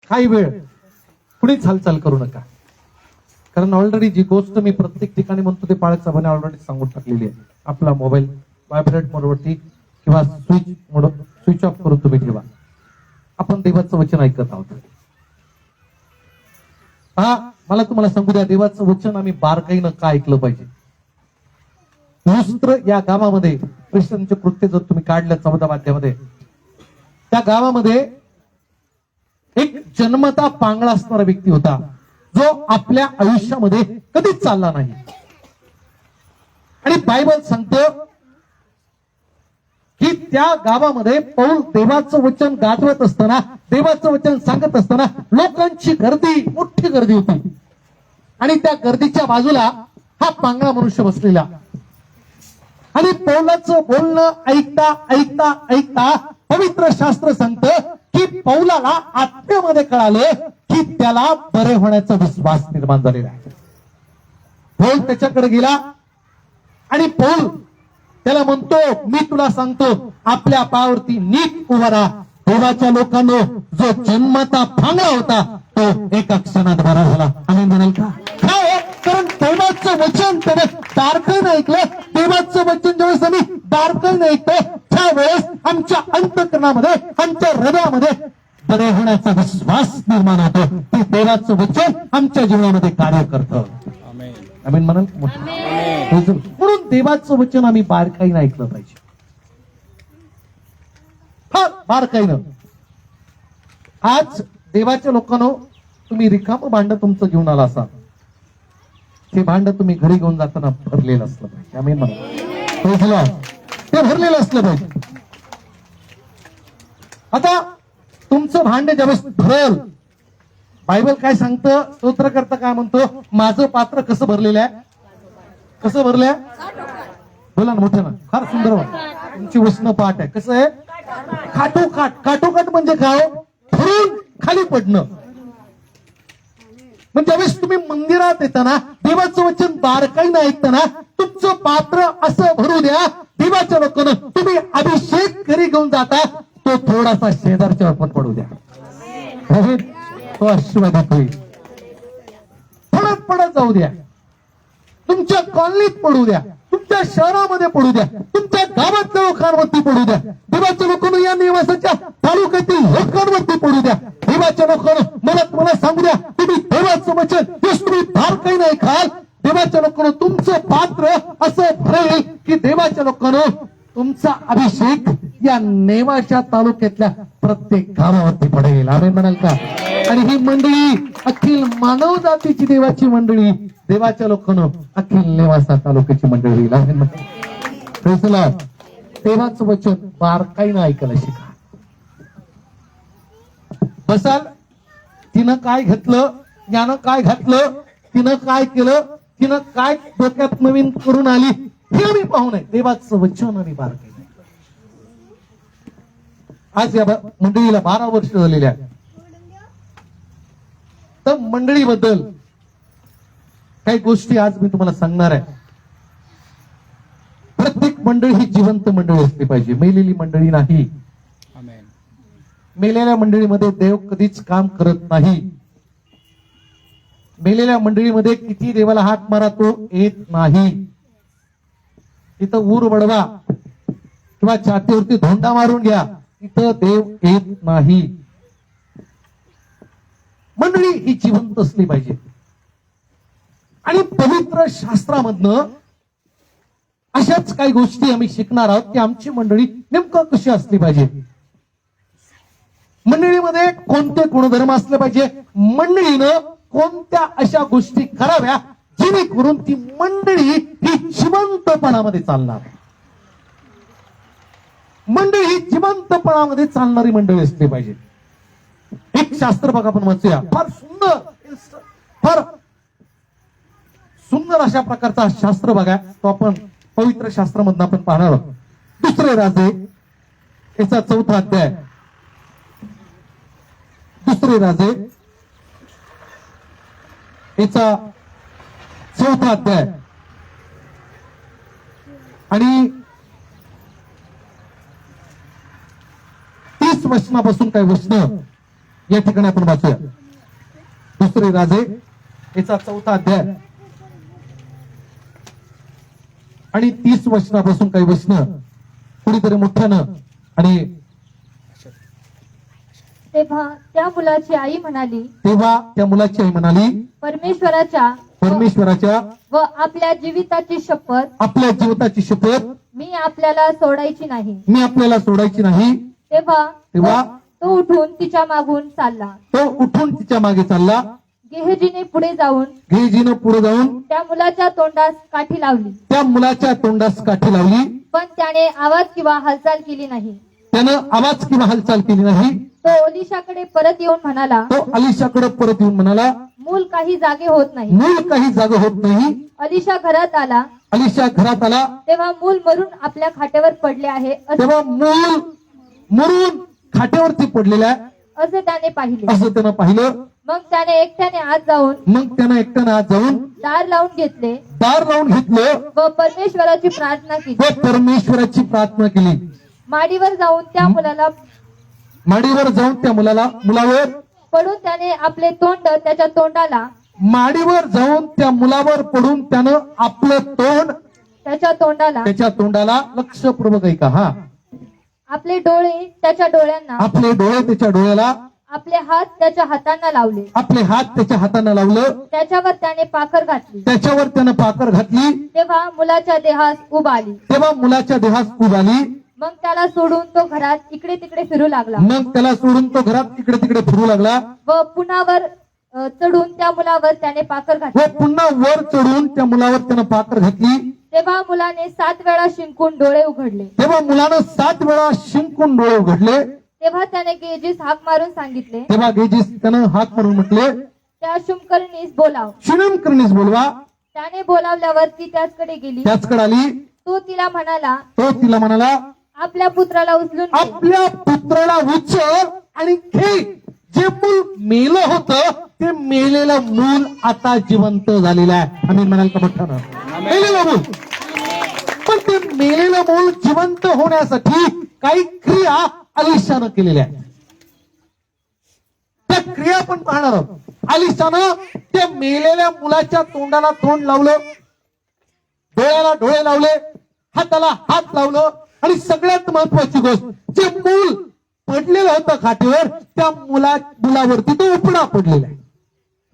काही वेळ कुणीच हालचाल करू नका, कारण ऑलरेडी जी गोष्ट मी प्रत्येक ठिकाणी म्हणतो ते पाळत साहेबांनी ऑलरेडी सांगून टाकलेली आहे. आपला मोबाईल व्हायब्रेट मोडवरती किंवा स्विच ऑफ करून तुम्ही ठेवा. आपण देवाचं वचन ऐकत आहोत. हा, मला तुम्हाला सांगू द्या, देवाचं वचन आम्ही बारकाईनं का ऐकलं पाहिजे. लुस्त्र या गावामध्ये ख्रिश्चनचे कृत्य जर तुम्ही काढलं 14 अध्यायामध्ये, त्या गावामध्ये एक जन्मता पांगळा असणारा व्यक्ती होता, जो आपल्या आयुष्यामध्ये कधीच चालला नाही. आणि बायबल सांगतो की त्या गावामध्ये पौल देवाचं वचन गाजवत असताना, देवाचं वचन सांगत असताना लोकांची गर्दी, मोठी गर्दी होती. आणि त्या गर्दीच्या बाजूला हा पांगळा मनुष्य बसलेला. आणि पौलाचं बोलणं ऐकता ऐकता ऐकता पवित्र शास्त्र सांगतं की पौलाला आत्म्यामध्ये कळालं की त्याला बरे होण्याचा विश्वास निर्माण झालेला आहे. पौल त्याच्याकडे गेला आणि पौल त्याला म्हणतो, मी तुला सांगतो आपल्या पायावरती नीट उभा राहा. देवाच्या लोकांनो, जो जन्माचा पांगळा होता तो एका क्षणात बरा झाला. आम्ही म्हणाल का? कारण देवाचं वचन त्याने बारकाईनं ऐकलं. देवाचं वचन ज्यावेळेस आम्ही बारकाईनं ऐकतो त्यावेळेस आमच्या अंतःकरणामध्ये, आमच्या हृदयामध्ये बरे होण्याचा विश्वास निर्माण होतो. ते देवाचं वचन आमच्या जीवनामध्ये कार्य करतं. आम्ही म्हणाल. म्हणून देवाचं वचन आम्ही बारकाईनं ऐकलं पाहिजे, फार बारकाईनं. आज देवाच्या लोकांनो, तुम्ही रिकामं भांड तुमचं घेऊन आला असाल, ते भांड तुम्ही घरी घेऊन जाताना भरलेलं असलं पाहिजे. आम्ही म्हणा ते भरलेलं असलं पाहिजे. आता तुमचं भांड ज्यावेळेस भरल, बायबल काय सांगतं, स्तोत्रकर्ता काय म्हणतो, माझं पात्र कसं भरलेलं आहे, कसं भरलंय, बोला ना मोठं ना, फार सुंदर वाटत. तुमची उष्ण पाठ आहे. कसं आहे, काठोकाठ. काठोकाठ म्हणजे काय, भरून खाली पडणं. म्हणजे ज्यावेळेस तुम्ही मंदिरात येताना देवाचं वचन बारकाईनं ऐकताना तुमचं पात्र असं भरू द्या, देवाच्या लोकांना तुम्ही अभिषेक घरी घेऊन जाता, तो थोडासा शेजारच्या पण पडू द्या, तो आशीर्वादात होईल. पडत पडत जाऊ द्या, तुमच्या कॉलनीत पडू द्या, तुमच्या शहरामध्ये पडू द्या, तुमच्या गावातल्या लोकांवरती पडू द्या, देवाच्या लोकांना या निवासाच्या तालुक्यातील लोकांवरती पडू द्या. देवाच्या लोकांना मला तुम्हाला सांगू द्या, तुम्ही देवाचं वचन तुम्ही बारकाईनं ऐकाल, देवाच्या लोकांना तुमचं पात्र असं भरेल की देवाच्या लोकांना तुमचा अभिषेक या नेवाच्या तालुक्यातल्या प्रत्येक गावावरती पडेल. आम्ही म्हणाल का? आणि ही मंडळी अखिल मानव जातीची देवाची मंडळी, देवाच्या लोकांना अखिल नेवासा तालुक्याची मंडळी. देवाचं वचन बारकाईनं ऐकायला शिका. बसाल, तिनं काय घेतलं, यानं काय घातलं, तिनं काय केलं, तिनं काय डोक्यात नवीन करून आली, हे आम्ही पाहू नये. देवाचं वचन आणि बारकाईनं. आज या मंडळीला 12 वर्ष झालेली आहे. तर मंडळीबद्दल काही गोष्टी आज मी तुम्हाला सांगणार आहे. प्रत्येक मंडळी ही जिवंत मंडळी असली पाहिजे, मेलेली मंडळी नाही. मेलेल्या मंडळीमध्ये देव कधीच काम करत नाही. मेलेल्या मंडळीमध्ये किती देवाला हात मारा तो येत नाही. तिथं ऊर वडवा किंवा छातीवरती धोंडा मारून घ्या, तिथं देव येत नाही. मंडळी ही जिवंत असली पाहिजे. आणि पवित्र शास्त्रामधनं अशाच काही गोष्टी आम्ही शिकणार आहोत की आमची मंडळी नेमकं कशी असली पाहिजे, मंडळीमध्ये कोणते गुणधर्म असले पाहिजे, मंडळीनं कोणत्या अशा गोष्टी कराव्या जेणेकरून ती मंडळी ही जिवंतपणामध्ये चालणार. मंडळी ही जिवंतपणामध्ये चालणारी मंडळी असली पाहिजे. एक शास्त्र बघा आपण वाचूया, फार सुंदर, फार सुंदर अशा प्रकारचा शास्त्र बघा, तो आपण पवित्र शास्त्रामधून आपण पाहणार आहोत. 2 राजे याचा 4था अध्याय. 2 राजे याचा 4था अध्याय आणि 30 वचनापासून काही वचन या ठिकाणी आपण वाचूया दुसरे राजे याचा 4था अध्याय आणि 30 वचनापासून काही वचन कुणीतरी मोठ्यानं आणि तेव्हा त्या मुलाची आई म्हणाली परमेश्वराच्या व आपल्या जीविताची शपथ मी आपल्याला सोडायची नाही तेव्हा तो उठून तिच्या मागे चालला गेहजीने पुढे जाऊन त्या मुलाच्या तोंडास काठी लावली पण त्याने आवाज किंवा हालचाल केली नाही तो अलिशाकडे परत येऊन म्हणाला मूल काही जागे होत नाही अलिशा घरात आला तेव्हा मूल मरून आपल्या खाट्यावर पडले आहे खाट्यावरती पडलेल्या असे त्याने पाहिलं मग त्याने एकट्याने आत जाऊन दार लावून घेतले व परमेश्वराची प्रार्थना केली माडीवर जाऊन त्या मुलावर पडून त्याने आपले तोंड त्याच्या तोंडाला लक्षपूर्वक ऐका हा आपले डोळे त्याच्या डोळ्याला आपले हात त्याच्या हातांना लावले त्याच्यावर त्याने पाकर घातली तेव्हा मुलाच्या देहास उब आली मग त्याला सोडून तो घरात इकडे तिकडे फिरू लागला व पुन्हा वर चढून त्या मुलावर त्याने पाकर घातली तेव्हा मुलाने 7 वेळा शिंकून डोळे उघडले तेव्हा त्याने गेजीस हाक मारून सांगितले त्या शुमकरणीस बोलवा त्याने बोलावल्यावर ती त्याचकडे आली तो तिला म्हणाला आपल्या पुत्राला उचल आणि घे जे मूल मेलं होतं ते मेलेलं मूल आता जिवंत झालेलं आहे आम्ही म्हणाल का मोठ्यानं मेलेलं मूल पण ते मेलेलं मूल जिवंत होण्यासाठी काही क्रिया अलिशानं केलेल्या आहेत त्या क्रिया आपण पाहणार आहोत अलिशानं त्या मेलेल्या मुलाच्या तोंडाला तोंड लावलं डोळ्याला डोळे लावले हाताला हात लावलं आणि सगळ्यात महत्वाची गोष्ट जे मूल पडलेलं होतं खाटीवर त्या मुलावरती तो उपडा पडलेला आहे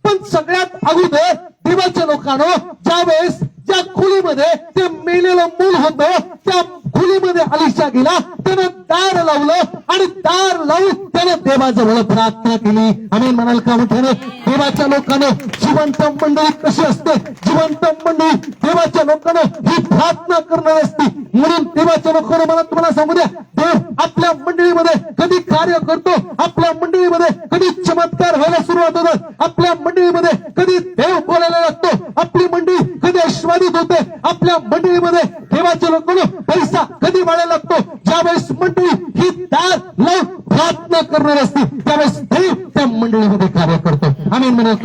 पण सगळ्यात अगोदर देवाच्या लोकांनो ज्यावेळेस ज्या खोलीमध्ये ते मेलेलं मूल होतं त्या खोलीमध्ये अलिशा गेला त्यानं दार लावलं आणि दार लावून त्यानं देवाजवळ प्रार्थना केली आम्ही म्हणाल का मोठ्यानं देवाच्या लोकांना जिवंत मंडळी कशी असते जिवंत मंडळी देवाच्या लोकांना ही प्रार्थना करणार असते म्हणून देवाच्या लोकांना मला तुम्हाला सांगू द्या देव आपल्या मंडळीमध्ये कधी कार्य करतो आपल्या मंडळीमध्ये कधी चमत्कार व्हायला सुरुवात होतात आपल्या मंडळीमध्ये कधी देव बोलायला लागतो आपली मंडळी कधी आशीर्वादित होते आपल्या मंडळीमध्ये देवाच्या लोकांना पैसा कधी वाढायला लागतो ज्यावेळेस मंडळी ही दार लावून प्रार्थना करणार असते त्यावेळेस देव त्या मंडळीमध्ये कार्य करतो आम्ही म्हणत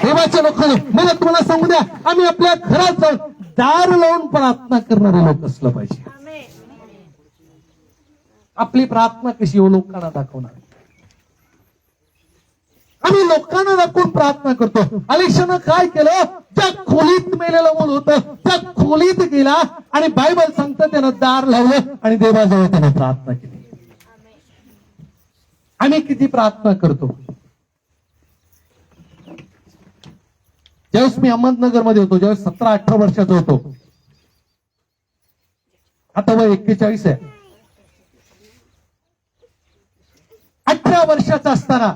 देवाच्या लोकांना मला तुम्हाला सांगू द्या आम्ही आपल्या घरात जाऊन दार लावून प्रार्थना करणारे लोक असलं पाहिजे आपली प्रार्थना कशी हो लोकांना दाखवणार आम्ही लोकांना दाखवून प्रार्थना करतो अलिशानं काय केलं ज्या खोलीत मेलेलं मूल होतं त्या खोलीत गेला आणि बायबल सांगतं त्यानं दार लावलं आणि देवाजवळ त्यानं प्रार्थना केली आम्ही किती प्रार्थना करतो ज्यावेळेस मी अहमदनगर मध्ये होतो ज्यावेळेस 17-18 वर्षाचा होतो आता वय 41 आहे 18 वर्षाचा असताना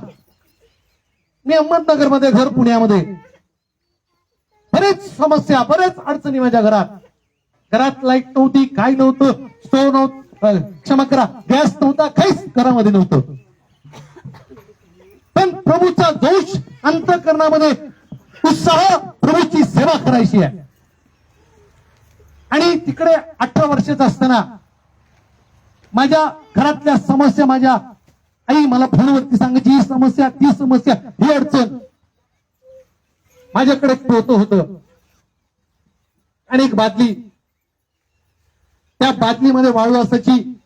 मी अहमदनगर मध्ये घर पुण्यामध्ये बरेच समस्या बरेच अडचणी माझ्या घरात लाईट नव्हती काही नव्हतं स्टोव नव्हतं क्षमा करा गॅस नव्हता काहीच घरामध्ये नव्हतं पण प्रभूचा जोश अंतःकरणामध्ये उत्साह प्रभूची सेवा करायची आहे आणि तिकडे 18 वर्षाचा असताना माझ्या घरातल्या समस्या माझ्या आई मला फोनवरती सांगायची ही समस्या ती समस्या ही अडचण माझ्याकडे पोतं होतं आणि एक बादली त्या बादलीमध्ये वाळू असायची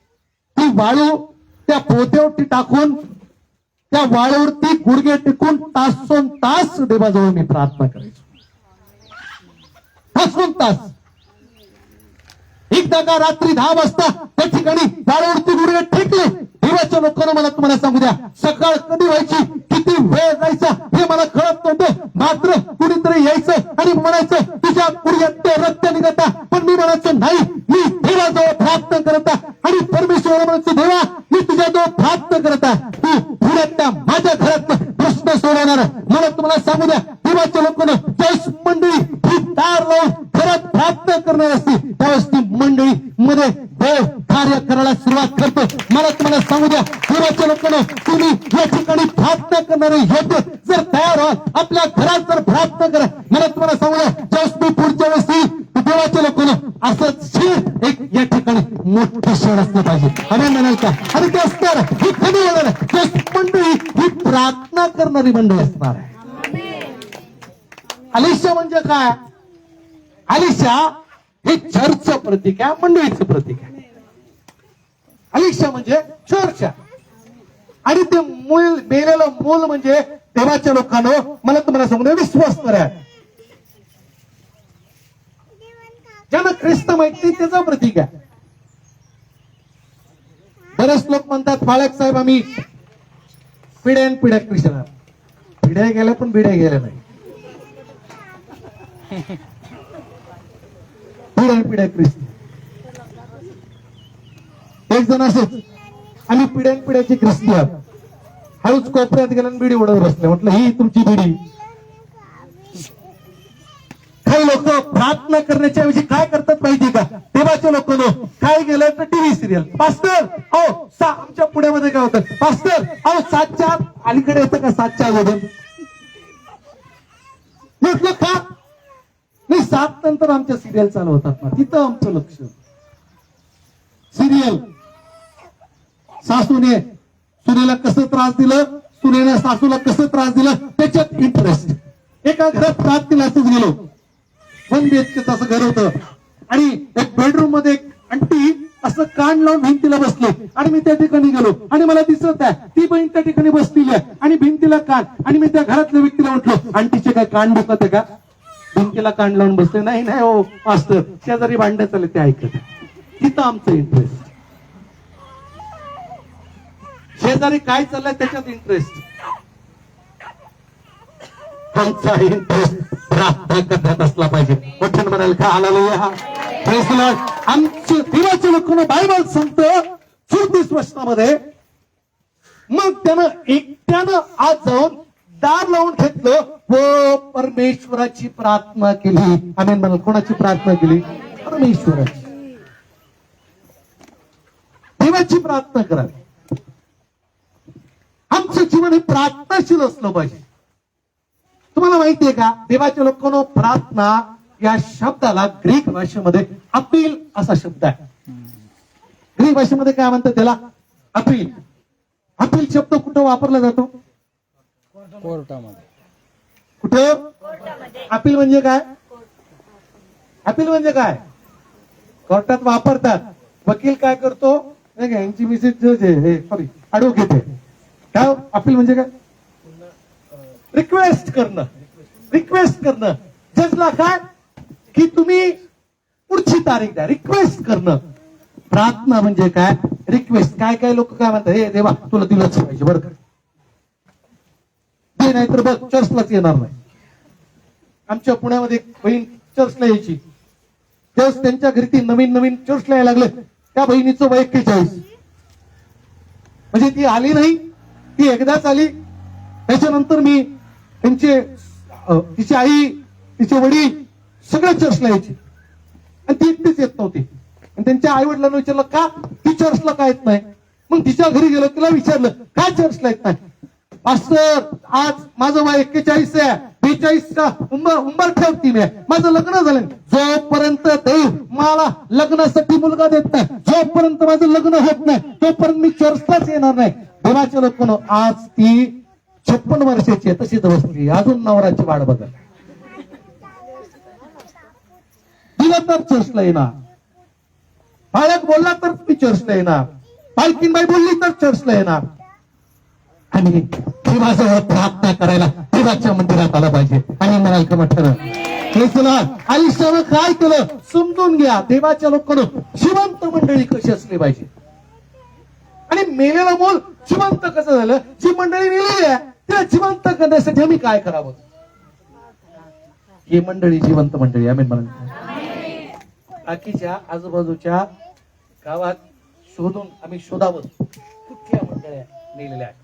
ती वाळू त्या पोत्यावरती टाकून त्या वाळूवरती गुडघे टेकून तासोन तास देवाजवळ मी प्रार्थना करायचो. तासोन तास. एकदा का रात्री 10 वाजता त्या ठिकाणी वाळूवरती गुडघे टेकले. देवाच्या लोकांना मला तुम्हाला सांगू द्या, सकाळ कधी व्हायची, किती वेळ जायचा हे मला कळत नव्हतं. मात्र कुणीतरी यायचं आणि म्हणायचं तुझ्या गुडघ्यात ते रक्त निघता. पण मी म्हणायचं नाही, मी देवाजवळ प्रार्थना करता आणि परमेश्वर म्हणायचं देवा मी तुझ्याजवळ प्रार्थना करता, तू पुण्यातल्या माझ्या घरात प्रश्न सोडवणार. मला तुम्हाला सांगू द्या, देवाच्या लोकांना ज्यावेळेस मंडळी ही दार लावून घरात प्रार्थना करणार असते त्यावेळेस ती मंडळी मध्ये देव कार्य करायला सुरुवात करतो. मला तुम्हाला सांगू द्या, देवाच्या लोकांना तुम्ही या ठिकाणी प्रार्थना करणारे योग्य जर तयार व्हा, आपल्या घरात जर प्रार्थना करा. मला तुम्हाला सांगू द्या, ज्यावेळेस मी पुढच्या वेळेस येईल देवाच्या लोकांना असंच क्षण एक या ठिकाणी मोठं क्षण असलं पाहिजे. आम्ही म्हणाल का? आणि ते असणार ही कधी होणार आहे? मंडळी ही प्रार्थना करणारी मंडळी असणार आहे. अलिशा म्हणजे काय? अलिशा हे चर्चचं प्रतीक आहे, मंडळीचं प्रतीक आहे. अलिशा म्हणजे चर्च आणि ते मूल मेलेलं मूल म्हणजे देवाच्या लोकांना मला तुम्हाला सांगू विश्वास करा. ज्यांना ख्रिस्त माहिती त्याचं प्रतीक आहे. बरेच लोक म्हणतात बाळक साहेब आम्ही पिढ्या पिढ्या ख्रिश्चन, पिढ्या गेल्या पण पिढ्या गेल्या नाही. पिढ्या पिढ्या ख्रिस्त. एक जण असंच आम्ही पिढ्यान पिढ्याची ख्रिस्ती आहोत. हळूच कोपऱ्यात गेला बिडी उडत बसले. म्हटलं ही तुमची बिडी. काही लोक प्रार्थना करण्याच्या ऐवजी काय करतात माहिती का? देवाच्या लोकांना काय गेलं तर टीव्ही सिरियल. पास्टर अहो आमच्या पुण्यामध्ये काय होतं, पास्टर अहो 7च्या अलीकडे येतं का 7च्या अगोदर? म्हटलं का नाही, 7 नंतर आमच्या सिरियल चालू होतात ना, तिथं आमचं लक्ष. सिरियल सासूने सुनेला कसं त्रास दिलं, सुनेला सासूला कसं त्रास दिलं त्याच्यात इंटरेस्ट. एका घरात 7 दिवसाच गेलो. 1 BHK असं घर होतं आणि एक बेडरूम मध्ये एक आंटी असं कान लावून भिंतीला बसले आणि मी त्या ठिकाणी गेलो आणि मला दिसत आहे ती बहीण त्या ठिकाणी बसलेली आहे आणि भिंतीला कान. आणि मी त्या घरातल्या व्यक्तीला म्हटलो आंटीचे काय कान दुखत आहे का? भिंतीला कान लावून बसले. नाही नाही हो मास्तर, शेजारी भांडण चालले ते ऐकत. तिथं आमचं इंटरेस्ट. शेजारी काय चाललंय त्याच्यात इंटरेस्ट. आमचा इंटरेस्ट प्रार्थना करण्यात असला पाहिजे. मोठ्यानं म्हणाल का हालेलुया, प्रेज द लॉर्ड. आमच्या देवाच्या लोकांना बायबल सांगतं 34 वचनामध्ये, मग त्यानं एकट्यानं आज जाऊन दार लावून घेतलं व परमेश्वराची प्रार्थना केली. आम्ही म्हणाल कोणाची प्रार्थना केली? परमेश्वराची. देवाची प्रार्थना करावी. आमचं जीवन हे प्रार्थनाशील असलं पाहिजे. तुम्हाला माहितीये का, देवाच्या लोकांना प्रार्थना या शब्दाला ग्रीक भाषेमध्ये अपील असा शब्द आहे. ग्रीक भाषेमध्ये काय म्हणतात त्याला? अपील. अपील शब्द कुठं वापरला जातो? कोर्टामध्ये. कुठं? अपील म्हणजे काय? अपील म्हणजे काय? कोर्टात वापरतात. वकील काय करतो? यांची मिसेस जज आहे, सॉरी ऍडव्होकेट आहे. काय अपील म्हणजे काय? रिक्वेस्ट करणं. रिक्वेस्ट करणं जजला काय की तुम्ही पुढची तारीख द्या. रिक्वेस्ट करणं. प्रार्थना म्हणजे काय? रिक्वेस्ट. काय काय लोक काय म्हणतात, हे देवा तुला दिलंच पाहिजे बरं का, ते नाही तर बघ चर्चलाच येणार नाही. आमच्या पुण्यामध्ये एक बहीण चर्चला यायची. त्यावेळेस त्यांच्या घरी ती नवीन नवीन चर्चला यायला लागले. त्या बहिणीचं वय 41. म्हणजे ती आली नाही, ती एकदाच आली. त्याच्यानंतर मी त्यांचे तिची आई तिचे वडील सगळे चर्चला यायचे आणि ती एकटीच येत नव्हती. आणि त्यांच्या आई वडिलांना विचारलं का ती चर्चला का येत नाही? मग तिच्या घरी गेलो, तिला विचारलं का चर्चला येत नाही? पास्टर आज माझं वय 41 आहे, 42 का उंबर ठेवती मी, माझं लग्न झालं. जोपर्यंत देव मला लग्नासाठी मुलगा देत नाही, जोपर्यंत माझं लग्न होत नाही तोपर्यंत मी चर्चलाच येणार नाही. देवाच्या लोकांनो आज ती 56 वर्षाची आहे, तशीच बसली अजून नवराची वाट बघत. दिला तर चर्चला येणार, बाळक बोलला तर तुम्ही चर्चला येणार, पालकीनबाई बोलली तर चर्चला येणार. आणि देवाजवळ प्रार्थना करायला देवाच्या मंदिरात आलं पाहिजे. आणि म्हणाल का म्हटलं आयुष्यानं काय केलं समजून घ्या. देवाच्या लोकांना जिवंत मंडळी कशी असली पाहिजे आणि मेलेलं बोल जिवंत कसं झालं. जी मंडळी मेलेली आहे तिला जिवंत करण्यासाठी आम्ही काय करावं. ही मंडळी जिवंत मंडळी आम्ही बाकीच्या आजूबाजूच्या गावात शोधून आम्ही शोधावं कुठल्या मंडळ्या मेलेल्या आहेत.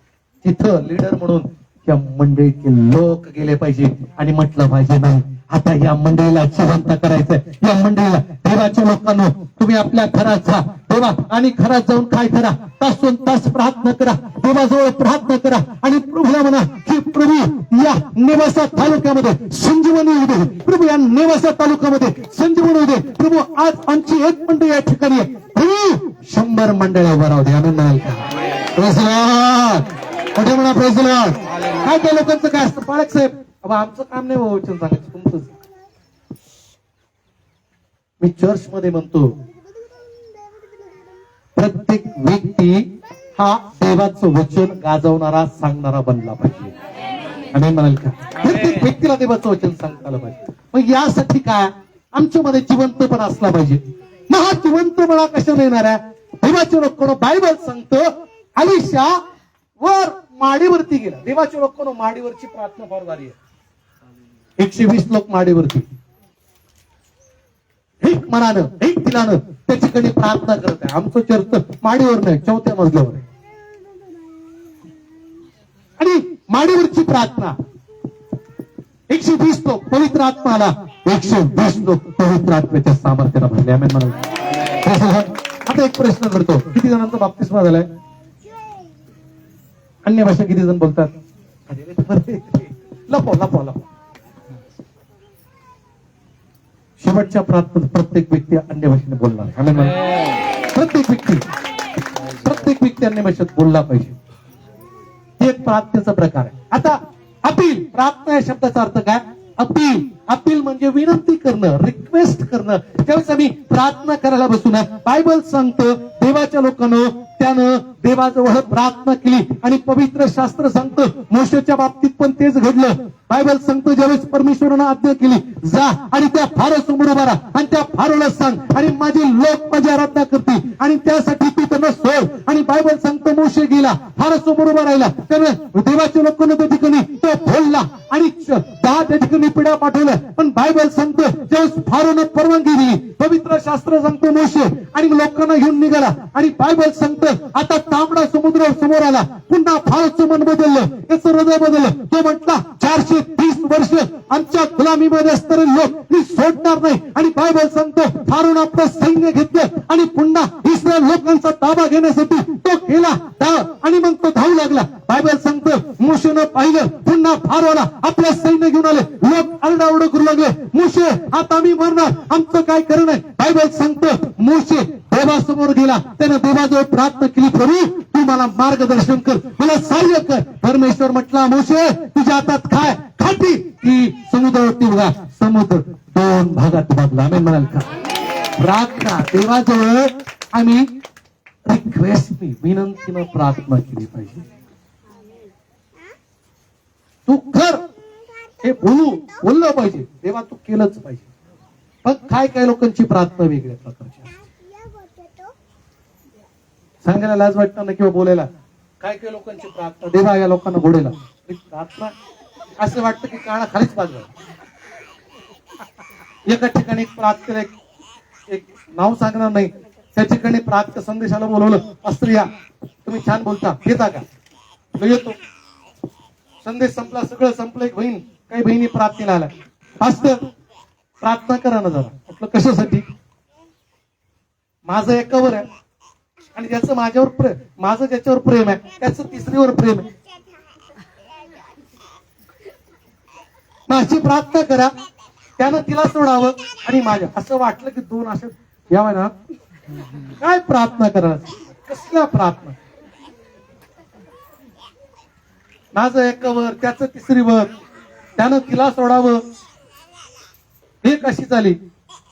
तिथं लीडर म्हणून त्या मंडळीचे लोक गेले पाहिजे आणि म्हटलं पाहिजे नाही आता या मंडळीला जिवंत करायचंय. या मंडळीला देवाच्या लोकांना तुम्ही आपल्या घरात जा देवा आणि घरात जाऊन काय करा तासून तास प्रार्थना करा. देवाजवळ प्रार्थना करा आणि प्रभूला म्हणा की प्रभू या नेवासा तालुक्यामध्ये संजीवनी होऊ दे. प्रभू या नेवासा तालुक्यामध्ये संजीवनी होऊ दे. प्रभू आज आमची एक मंडळी या ठिकाणी आहे. प्रभू 100 मंडळी उभा राहू दे. आम्ही म्हणाल का प्रेज लॉर्ड. मोठे म्हणा प्रेज लॉर्ड. काय काय लोकांचं काय असतं पाळक साहेब आमचं काम नाही वचन सांगायचं तुमचं. मी चर्च मध्ये म्हणतो प्रत्येक व्यक्ती हा देवाचं वचन गाजवणारा सांगणारा बनला पाहिजे. आम्ही म्हणाल का प्रत्येक व्यक्तीला देवाचं वचन सांगता आलं पाहिजे. मग यासाठी काय आमच्यामध्ये जिवंतपणा असला पाहिजे. मग हा जिवंतपणा कशाने येणार आहे. देवाचे लोक बायबल सांगतो अलिशा वर माडीवरती गेला. देवाचे लोक माडीवरची प्रार्थना फार भारी आहे. 120 लोक माडीवरती एक मनानं एक दिलानं त्याच्याकडे प्रार्थना करत आहे. आमचं चर्च माडीवर नाही 4थ्या मजल्यावर आहे. आणि माडीवरची प्रार्थना 120 लोक पवित्र आत्मा आला. 120 लोक पवित्र आत्म्याच्या सामर्थ्याला भरले. आम्ही म्हणा आता एक प्रश्न करतो किती जणांचा बाप्तिस्मा झालाय. अन्य भाषा किती जण बोलतात. लपो लपो लपो. शेवटच्या प्रार्थनेत प्रत्येक व्यक्ती अन्य भाषेने बोलणार. प्रत्येक व्यक्ती अन्य भाषेत बोलला पाहिजे. हे एक प्रार्थनेचा प्रकार आहे. आता अपील प्रार्थना या शब्दाचा अर्थ काय. अपील म्हणजे विनंती करणं रिक्वेस्ट करणं. त्यावेळेस आम्ही प्रार्थना करायला बसू ना. बायबल सांगतं देवाच्या लोकांना त्यानं देवाजवळ प्रार्थना केली आणि पवित्र शास्त्र सांगतं मोशेच्या बाबतीत पण तेच घडलं. बायबल सांगतो ज्यावेळेस परमेश्वरानं आज्ञा केली जा आणि त्या फारो समोर उभा राहा आणि त्या फारोला सांग आणि माझे लोक माझी आराधना करतील आणि त्यासाठी तू त्यांना सोड. आणि बायबल सांगतो मोशे गेला फारो समोर उभा राहिला. त्यानं देवाच्या लोकांना त्या ठिकाणी तो बोलला आणि 10 त्या ठिकाणी पिढ्या पाठवल्या. पण बायबल सांगतो ज्यावेळेस फारोनं परवानगी दिली पवित्र शास्त्र सांगतो मोशे आणि लोकांना घेऊन निघाला. आणि बायबल सांगतं आता तांबडा समुद्र समोर आला. पुन्हा फारोचं मन बदललं त्याचं हृदय बदललं. तो म्हटला 430 वर्ष आमच्या गुलामीमध्ये असणारे लोक मी सोडणार नाही. आणि बायबल सांगतो फारोनं आपलं सैन्य घेतलं आणि पुन्हा इस्रायल लोकांचा ताबा घेण्यासाठी तो गेला आणि मग तो धावू लागला. बायबल सांगतो मोशेनं पाहिलं पुन्हा फारोला आपलं सैन्य घेऊन आले. लोक आरडाओरड करू लागले मोशे आता आम्ही मरणार आमचं काय करणं नाही. बायबल सांगतो मोशे देवासमोर गेला. त्यानं देवाजवळ प्रार्थना केली प्रभू तू मला मार्गदर्शन कर मला सहाय्य कर. परमेश्वर म्हटला मोशे तुझ्या हातात काय खाटी की समुद्रावरती उगा. समुद्र 2 भागात विभागला. आम्ही म्हणाल का प्रार्थना देवाजवळ आम्ही रिक्वेस्टनी विनंतीनं प्रार्थना केली पाहिजे. तू कर हे बोललं पाहिजे. देवा तू केलंच पाहिजे. पण काय लोकांची प्रार्थना वेगळ्या प्रकारची असते. सांगायला लाज वाटतं ना किंवा बोलायला. काय लोकांची प्रार्थना देवा या लोकांना घोडेला प्रार्थना असं वाटतं की काळा खालीच बाजू. एका ठिकाणी प्रार्थना एक नाव सांगणार नाही त्या ठिकाणी प्रार्थना संदेशाला बोलवलं. अस्त्रिया तुम्ही छान बोलता येता का. येतो. संदेश संपला सगळं संपलं. एक बहीण काही बहिणी प्रार्थनेला आल्या. पास्टर प्रार्थना करा ना जरा. म्हटलं कशासाठी. माझं एकावर आहे आणि ज्याचं माझ्यावर प्रेम माझं ज्याच्यावर प्रेम आहे त्याचं तिसरीवर प्रेम आहे. माझी प्रार्थना करा त्यानं तिला सोडावं आणि माझ्या असं वाटलं की 2 असे यावं ना. काय प्रार्थना करा कसल्या प्रार्थना. माझं एकावर त्याचं तिसरीवर त्यानं तिला सोडावं हे कशी झाली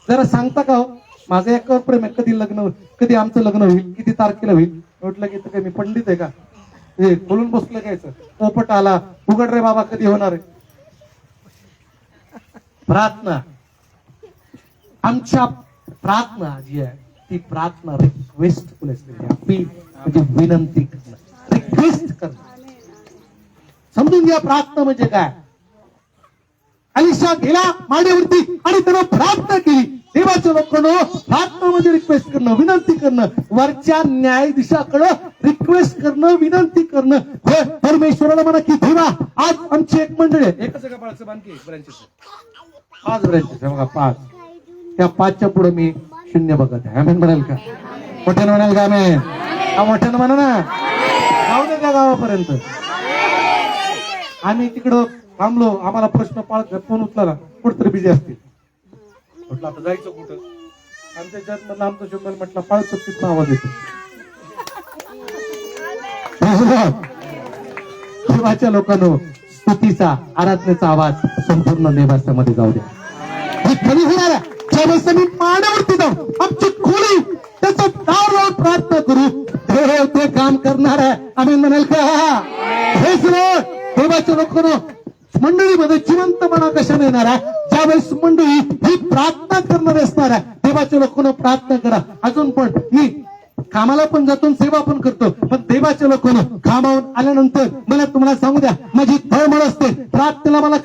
जरा सांगता का हो. माझं एकावर प्रेम आहे. कधी लग्न कधी आमचं लग्न होईल किती तारखेला होईल. म्हटलं की काय मी पंडित आहे का. हे बोलून बसलं घ्यायचं, पोपट आला, उघड रे बाबा, कधी होणार आहे प्रार्थना. आमच्या प्रार्थना जी आहे ती प्रार्थना रिक्वेस्टफुल असते, अपील म्हणजे विनंती करणं, रिक्वेस्ट करणं. समजून घ्या प्रार्थना म्हणजे काय. अलिशा गेला मांडीवरती आणि त्यानं प्रार्थना केली. देवाच्या लोकांनो, प्रार्थना म्हणजे रिक्वेस्ट करणं, विनंती करणं, वरच्या न्यायाधीशाकडे रिक्वेस्ट करणं, विनंती करणं. होय, परमेश्वराला म्हणा की देवा, आज आमची एक मंडळी आहे, एकच एका बाळाचं बांधकी ब्रँचेस, 5 ब्रँचेस आहे बघा, 5. त्या 5च्या पुढे मी 0 बघत आहे. आमेन म्हणाल का? मोठ्यानं म्हणाल का? आमेन. मोठ्यानं म्हणा ना, जाऊ दे त्या गावापर्यंत. आम्ही तिकडं थांबलो, आम्हाला प्रश्न पाळत फोन उचला, कुठतरी बिझी असतील. म्हटलं आता जायचं कुठं? आमच्या जन्म आमचं शंभर म्हटलं पाळचं तिथं आवाज येतो. देवाच्या लोकांनो, स्तुतीचा, आराधनेचा आवाज संपूर्ण नेवासामध्ये जाऊ द्या. हे कधी होणार आहे? ज्यावेळेस मी मांडावरती जाऊ, आमची खोली त्याचं दार लावून प्रार्थना करू, देव ते काम करणार आहे. आम्ही म्हणाल का? हेच देवाच्या लोकांनो, मंडळीमध्ये जिवंतपणा कशाने येणार आहे? ज्यावेळेस मंडळी ही प्रार्थना करणारे असणार आहे. देवाच्या लोकांना प्रार्थना करा. अजून पण मी कामाला पण जातो, सेवा पण करतो, पण देवाच्या लोकांना कामावून आल्यानंतर मला तुम्हाला सांगू द्या, माझी तळमळ असते प्रार्थनेला. मला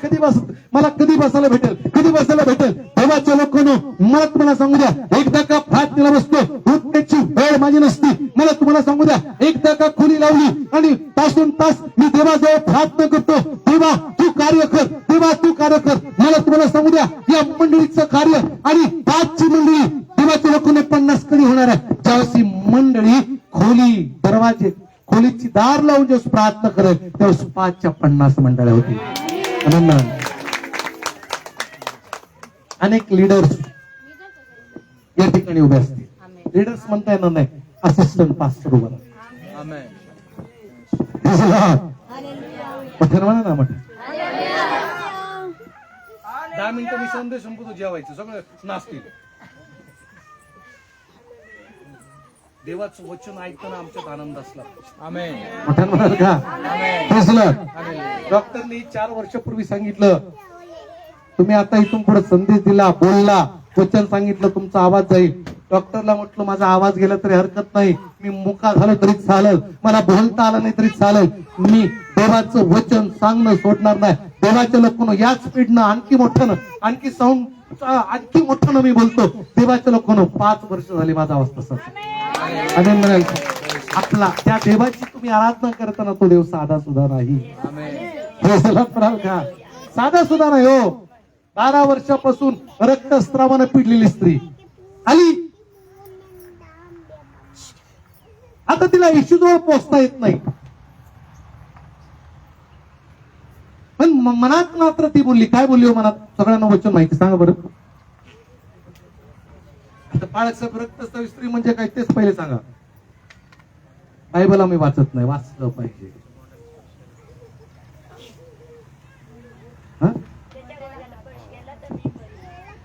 कधी बसायला भेटेल, कधी बसायला भेटेल. देवाच्या लोकांना मला तुम्हाला सांगू द्या, एकदा का प्रार्थनेला बसतो, उठण्याची वेळ माझी नसती. मला तुम्हाला सांगू द्या, एकदा का खोली लावली आणि तासून तास मी देवाजवळ प्रार्थना करतो, देवा तू कार्य कर, देवा तू कार्य कर. मला तुम्हाला सांगू द्या, या मंडळीचं कार्य आणि 5ची मंडळी देवाच्या लोकांना 50 कधी होणार आहे. ज्यावेळेस ही मंडळी खोली दरवाजे खोलीची दार लावून जेव्हा प्रार्थना करेल, त्यावेळेस 5च्या 50 मंडळ्या होती. अनेक लीडर्स या ठिकाणी उभे असतील. लीडर्स म्हणता येणार नाही, असिस्टंट पास्टर उभा म्हणा ना. म्हटलं 10 मिनिटं मी संदेश संपतो, जेवायचं सगळं नाचतील. देवाचं वचन ऐकताना आमच्यात आनंद असला. मोठ्यानं म्हणाल का? डॉक्टरनी 4 वर्षापूर्वी सांगितलं, तुम्ही आता इथून पुढे संदेश दिला, बोलला, वचन सांगितलं, तुमचा आवाज जाईल. डॉक्टरला म्हटलं माझा आवाज गेला तरी हरकत नाही, मी मुका झालो तरी चालेल, मला बोलता आलं नाही तरी चालेल, मी देवाचं वचन सांगणं सोडणार नाही. देवाच्या लोकांना याच स्पीडनं आणखी मोठ्यानं, आणखी साऊंड, आणखी मोठ्यानं मी बोलतो. देवाच्या लोकांना 5 वर्ष झाली माझा आवाज तसा. आणि म्हणाल आपला त्या देवाची तुम्ही आराधना करताना तो देव साधा सुद्धा नाही. का साधा सुद्धा नाही हो. 12 वर्षापासून रक्तस्रावाने पिडलेली स्त्री आली, आता तिला येशूजवळ पोहोचता येत नाही, पण मनात मात्र ती बोलली. काय बोलली हो मनात? सगळ्यांना वचन माहिती, सांगा बरं. बाळासाहेब रक्तस्रावी स्त्री म्हणजे काय तेच पहिले सांगा. बायबल आम्ही वाचत नाही, वाचलं पाहिजे.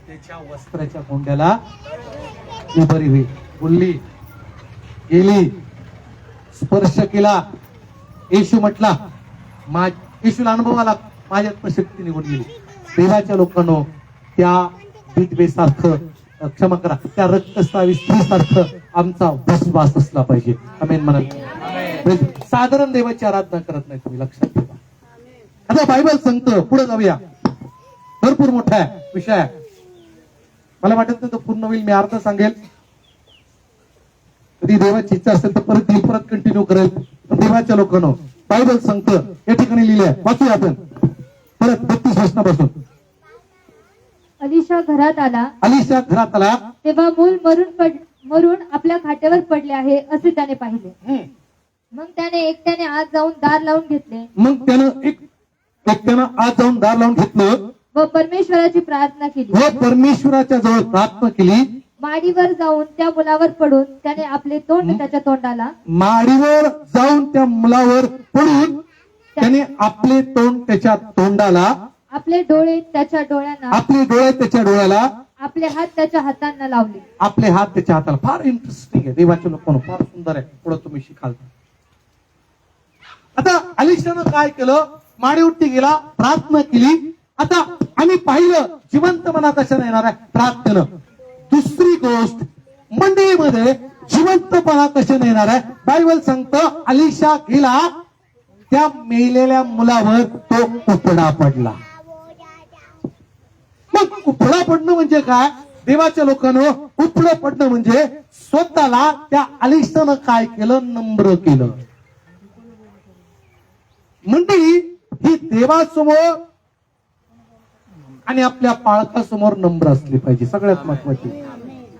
त्याच्या वस्त्राच्या कोंड्याला ती बरी होईल. बोलली, गेली, स्पर्श केला. येशू म्हटला, येशूला अनुभव आला, माझ्यात शक्ती निघून गेली. देवाच्या लोकांनो, त्या विधवेसारखं, क्षमा करा, त्या रक्तस्रावी स्त्रीसारखं आमचा विश्वास असला पाहिजे. आमेन म्हणा. साधारण देवाची आराधना करत नाही तुम्ही, लक्षात ठेवा. आता बायबल सांगतं, पुढे जाऊया. भरपूर मोठा आहे विषय आहे, मला वाटत नाही तो पूर्ण होईल, मी अर्थ सांगेल. कधी देवाची इच्छा असेल तर परत कंटिन्यू करेल. पण देवाच्या लोकांनो, बायबल सांगतं, या ठिकाणी लिहिलंय, वाचूया आपण परत 32 वचनापासून. अलिशा घरात आला, तेव्हा मूल मरून आपल्या खाट्यावर पडले आहे असे त्याने पाहिले. मग त्याने एकट्याने आत जाऊन दार लावून घेतले. व परमेश्वराची प्रार्थना जवळ प्रार्थना केली. माडीवर जाऊन त्या मुलावर पडून त्याने आपले तोंड त्याच्या तोंडाला, माडीवर जाऊन त्या मुलावर पडून त्याने आपले तोंड त्याच्या तोंडाला, आपले डोळे त्याच्या डोळ्यांना, आपले हात त्याच्या हातांना लावले. आपले हात त्याच्या हाताला. फार इंटरेस्टिंग आहे. देवाच्या लोकांना फार सुंदर आहे. पुढे तुम्ही शिकाल. आता अलिशानं काय केलं, माडीवरती गेला, प्रार्थना केली. आता आम्ही पाहिलं जिवंतपणा कशा येणार आहे प्रार्थनेनं. दुसरी गोष्ट मंडळीमध्ये जिवंतपणा कशा येणार आहे. बायबल सांगतं अलिशा गेला, त्या मेलेल्या मुलावर तो उपडा पडला. मग उपडा पडणं म्हणजे काय, देवाच्या लोकांना उपडं पडणं म्हणजे स्वतःला त्या अलिशानं काय केलं, नम्र केलं. मंडळी ही देवासमोर आणि आपल्या पाळकासमोर नम्र असली पाहिजे, सगळ्यात महत्वाची.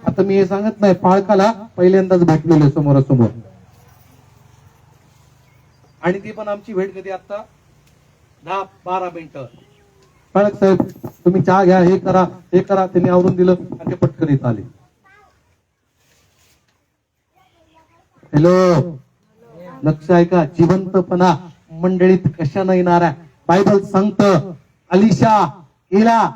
आता मी हे सांगत नाही पाळकाला पहिल्यांदाच भेटलेले समोरासमोर, आणि ती पण आमची भेट कधी आता 10-12 मिनिटं. पाळक साहेब तुम्ही चहा घ्या, हे करा हे करा, त्यांनी आवरून दिलं आणि ते पटकन येत आले. हॅलो, लक्ष ऐका, जिवंतपणा मंडळीत कशानं येणार आहे. बायबल सांगतं अलिशा गेला,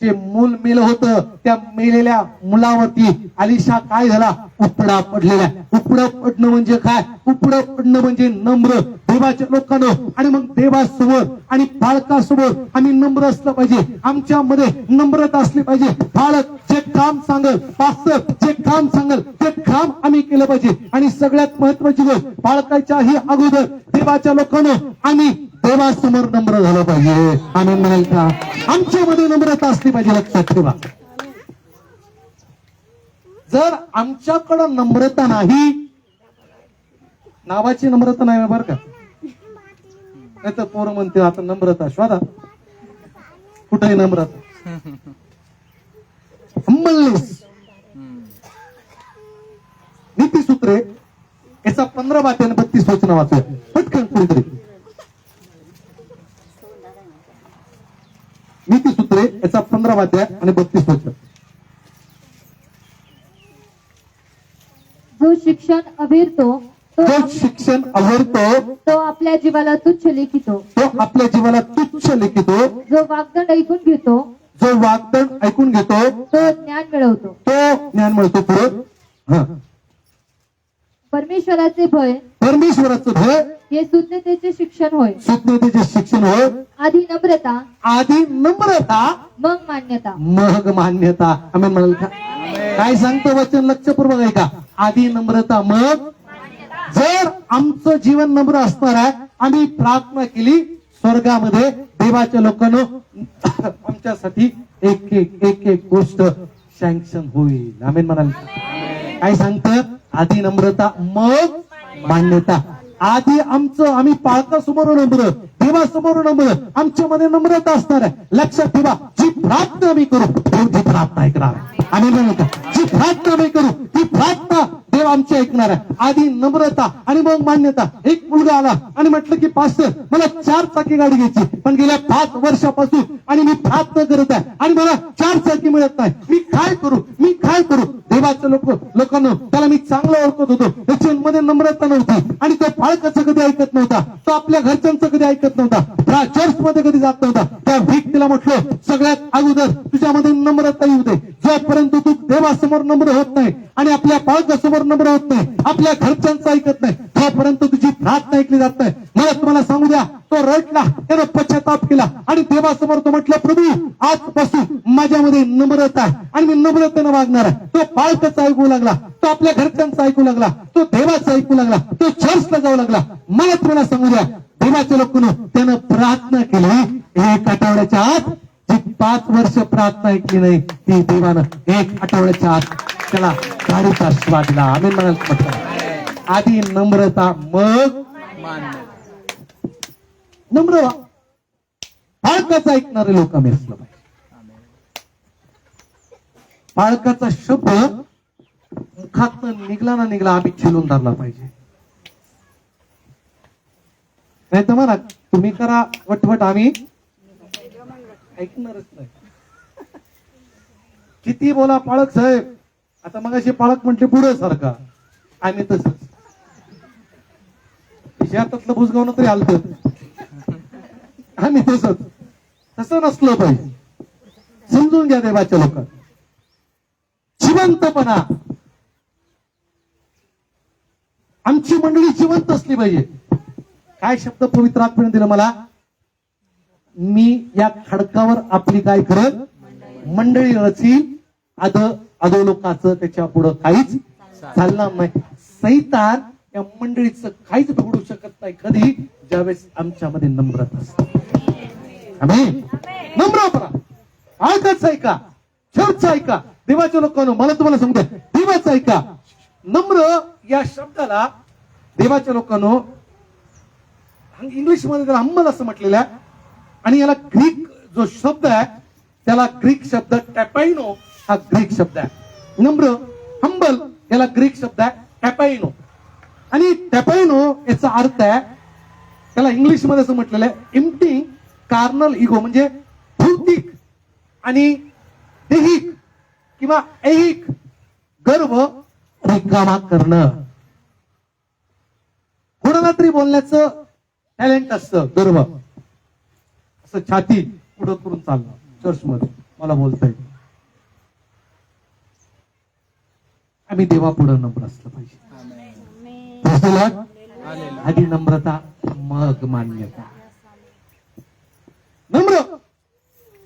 जे मूल मेलं होतं त्या मेलेल्या मुलावरती अलिशा काय झाला, उपडा पडलेला. उपडं पडणं म्हणजे काय, उपडं पडणं म्हणजे नम्र देवाच्या लोकांना. आणि मग देवासमोर आणि बाळकासमोर आम्ही नम्र असलं पाहिजे, आमच्यामध्ये नम्रता असली पाहिजे. बाळक जे काम सांगल, पास्टर जे काम सांगल ते काम आम्ही केलं पाहिजे. आणि सगळ्यात महत्वाची गोष्ट, बाळकाच्या ही अगोदर देवाच्या लोकांना आम्ही देवासमोर नम्र झालं पाहिजे. आम्ही म्हणाल का, आमच्यामध्ये नम्रता असली पाहिजे. लक्षात ठेवा, जर आमच्याकडं नम्रता नाही, नावाची नम्रता नाही बरं का, नाही तर पोरं म्हणते आता नम्रता शोधा, कुठेही नम्रता. हंबलनेस, नीतीसूत्रे याचा 15 वाक्य आणि 32 वचन वाचूया पटकन कुठेतरी. नीतीसूत्रे याचा 15 वाक्य आणि 32 वचन. जो शिक्षण अभिरतो जो शिक्षण अवरतो तो आपल्या जीवाला तुच्छ लेखितो. तो आपल्या जीवाला तुच्छ लेखितो. जो वाग्दंड ऐकून घेतो जो वाग्दंड ऐकून घेतो तो ज्ञान मिळवतो. तो ज्ञान मिळतो. पुढे परमेश्वराचे भय, परमेश्वराचं भय हे शुद्धतेचे शिक्षण होय. शुद्धतेचे शिक्षण होय. आधी नम्रता, आधी नम्रता, मग मान्यता. मग मान्यता. आम्ही म्हणाल का, काय सांगतो वचन लक्षपूर्वक आहे का, आधी नम्रता मग. जर आमचं जीवन नम्र असणार आहे, आम्ही प्रार्थना केली, स्वर्गामध्ये देवाच्या लोकांना आमच्यासाठी एक एक गोष्ट सँक्शन होईल. आम्ही म्हणाल काय सांगतं, आधी नम्रता मग मान्यता. आधी आमचं आम्ही पाळकासमोर नम्र, देवासमोर नम्र, आमच्यामध्ये नम्रता असणार आहे. लक्षात ठेवा, जी प्रार्थना आम्ही करू देव जी प्रार्थना ऐकणार आहे. आम्ही म्हणतो जी प्रार्थना आम्ही करू ती प्रार्थना देव आमची ऐकणार आहे. आधी नम्रता आणि मग मान्यता. एक मुलगा आला आणि म्हटलं की पास्टर मला 4 चाकी गाडी घ्यायची, पण गेल्या 5 वर्षापासून आणि मी प्रार्थना करत आहे आणि मला 4 चाकी मिळत नाही, मी काय करू, मी काय करू. देवाच्या लोकांना त्याला मी चांगलं ओळखत होतो, त्याच्यामध्ये नम्रता नव्हती आणि तो पाळकाचं कधी ऐकत नव्हता, तो आपल्या घरच्यांचं कधी ऐकत नव्हता, चर्च मध्ये कधी जात नव्हता. त्या व्यक्तीला म्हटलं सगळ्यात अगोदर तुझ्यामध्ये नम्रता येऊ दे. जोपर्यंत तू देवासमोर नम्र होत नाही आणि आपल्या पाळकासमोर नम्र होत नाही, आपल्या घरच्यांचं ऐकत नाही, तोपर्यंत तुझी प्रार्थना ऐकली जात नाही. मला तुम्हाला सांगू द्या, तो रडला, त्यानं पश्चाताप केला आणि देवासमोर तो म्हटलं प्रभू आजपासून माझ्यामध्ये नम्रता आहे आणि मी नम्रतेनं वागणार आहे. तो पाळकाचं ऐकू लागला, तो आपल्या घरच्यांचं ऐकू लागला, तो देवाचं ऐकू लागला, तो चर्चला जाऊ लागला. मला तुम्हाला सांगू द्या, देवाच्या लोकांना त्यानं प्रार्थना केली. 1 आठवड्याच्या आत जी 5 वर्ष प्रार्थना ऐकली नाही, ती देवानं 1 आठवड्याच्या आत त्याला गाडीचा शिवा दिला. आम्ही म्हणाल आधी नम्रता मग नम्र व्हा. पाळकाचं ऐकणारे लोक आम्ही असलं पाहिजे. पाळकाचा शब्द मुखात निघला ना निघला आम्ही झेलून धरला पाहिजे. नाही तर म्हणा तुम्ही करा वटवट, आम्ही ऐकणारच नाही. किती बोला पाळक साहेब, आता मग अशी पाळक म्हटले पुढे सारखा, आम्ही तसंच शेतातलं भुसगावणं तरी आलत, आम्ही तसंच. तसं नसलं पाहिजे. समजून घ्या देवाच्या लोकांना, जिवंतपणा. आमची मंडळी जिवंत असली पाहिजे. काय शब्द पवित्र आत्म्याने दिलं मला, मी या खडकावर आपली काय करत मंडळी रची, अधोलोकाचं त्याच्या पुढं काहीच चालणार नाही. सैतान या मंडळीचं काहीच बिघडू शकत नाही कधी, ज्यावेळेस आमच्यामध्ये नम्रता असते. आमेन. नम्रपणा आळकाच ऐका, चर्च ऐका, देवाच्या लोकांनो मला तुम्हाला सांगतो, देवाचं ऐका. नम्र या शब्दाला देवाच्या लोकांनो इंग्लिश मध्ये त्याला हंबल असं म्हटलेलं आहे, आणि याला ग्रीक जो शब्द आहे त्याला ग्रीक शब्द टॅपाइनो हा ग्रीक शब्द आहे. नम्र हंबल याला ग्रीक शब्द आहे टॅपाइनो, आणि टॅपाइनो याचा अर्थ आहे, त्याला इंग्लिश मध्ये असं म्हटलेलं आहे, एम्प्टिंग कार्नल इगो, म्हणजे भौतिक आणि दैहिक किंवा ऐहिक गर्व रिकामा करणं. कोणाला तरी बोलण्याचं टॅलेंट असतं, गर्व असं छाती पुढं करून चाललं चर्चमध्ये मला बोलता येईल. आम्ही देवा पुढं नम्र असलं पाहिजे. आधी नम्रता मग मान्यता. नम्र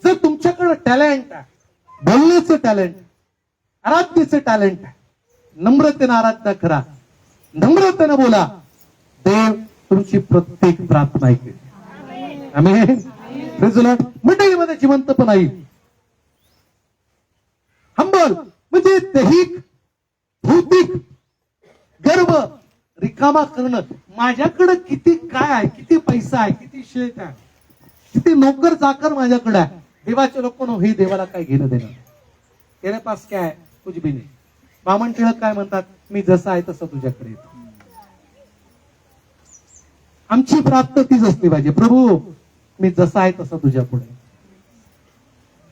जर तुमच्याकडे टॅलेंट आहे, बोलण्याचं टॅलेंट, आराधनेचं टॅलेंट आहे, नम्रतेनं आराधना करा, नम्रतेनं बोला, देव तुमची प्रत्येक प्रार्थना ऐकेल. आमेन. Praise the Lord. मंडळीमध्ये जिवंतपणा येईल. हंबल म्हणजे दैहिक भौतिक गर्व रिकामा करणं. माझ्याकडे किती काय आहे, किती पैसा आहे, किती शेत आहे, किती नोकर चाकर माझ्याकडे आहे, देवाचे लोक हे देवाला काय घेणं देणं. तेरे पास काय आहे, कुछ भी नाही. बामण टिळक काय म्हणतात, मी जसा आहे तसं तुझ्याकडे येतो. आमची प्रार्थना तीच असली पाहिजे, प्रभू मी जसा आहे तसा तुझ्या पुढे.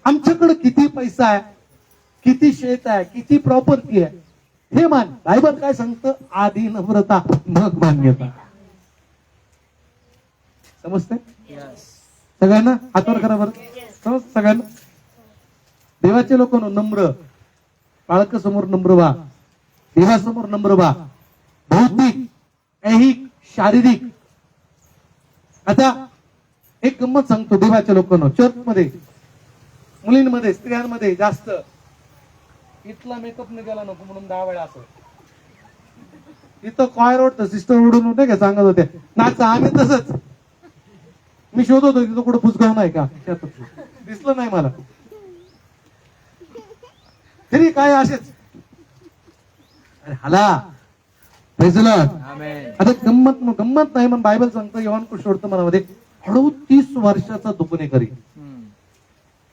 आमच्याकडे किती पैसा आहे, किती शेत आहे, किती प्रॉपर्टी आहे, हे मान. बायबल काय सांगतं, आधी नम्रता मग मान्यता. समजते सगळ्यांना? हातवर करा बरं. समज सगळ्यांना? देवाचे लोक नम्र, बाळक समोर नम्र व्हा, देवासमोर नम्र व्हा. भौतिक, ऐहिक, शारीरिक. आता एक गंमत सांगतो देवाच्या लोकांना, चर्चमध्ये मुलींमध्ये स्त्रियांमध्ये जास्त इथला मेकअप न गेला नको म्हणून 10 वेळा असं. इथं काय रोड सिस्टर उडून होते का सांगत होते नाचा, आम्ही तसंच. मी शोधत होतो तिथं कुठं फुसगाव नाही का, दिसलं नाही मला. तरी काय असेच हाला. Praise the Lord. आता गंमत नाही म्हणून बायबल सांगतं योहान कृष्णवर्तमानामध्ये 38 वर्षाचा दुपणेकरी.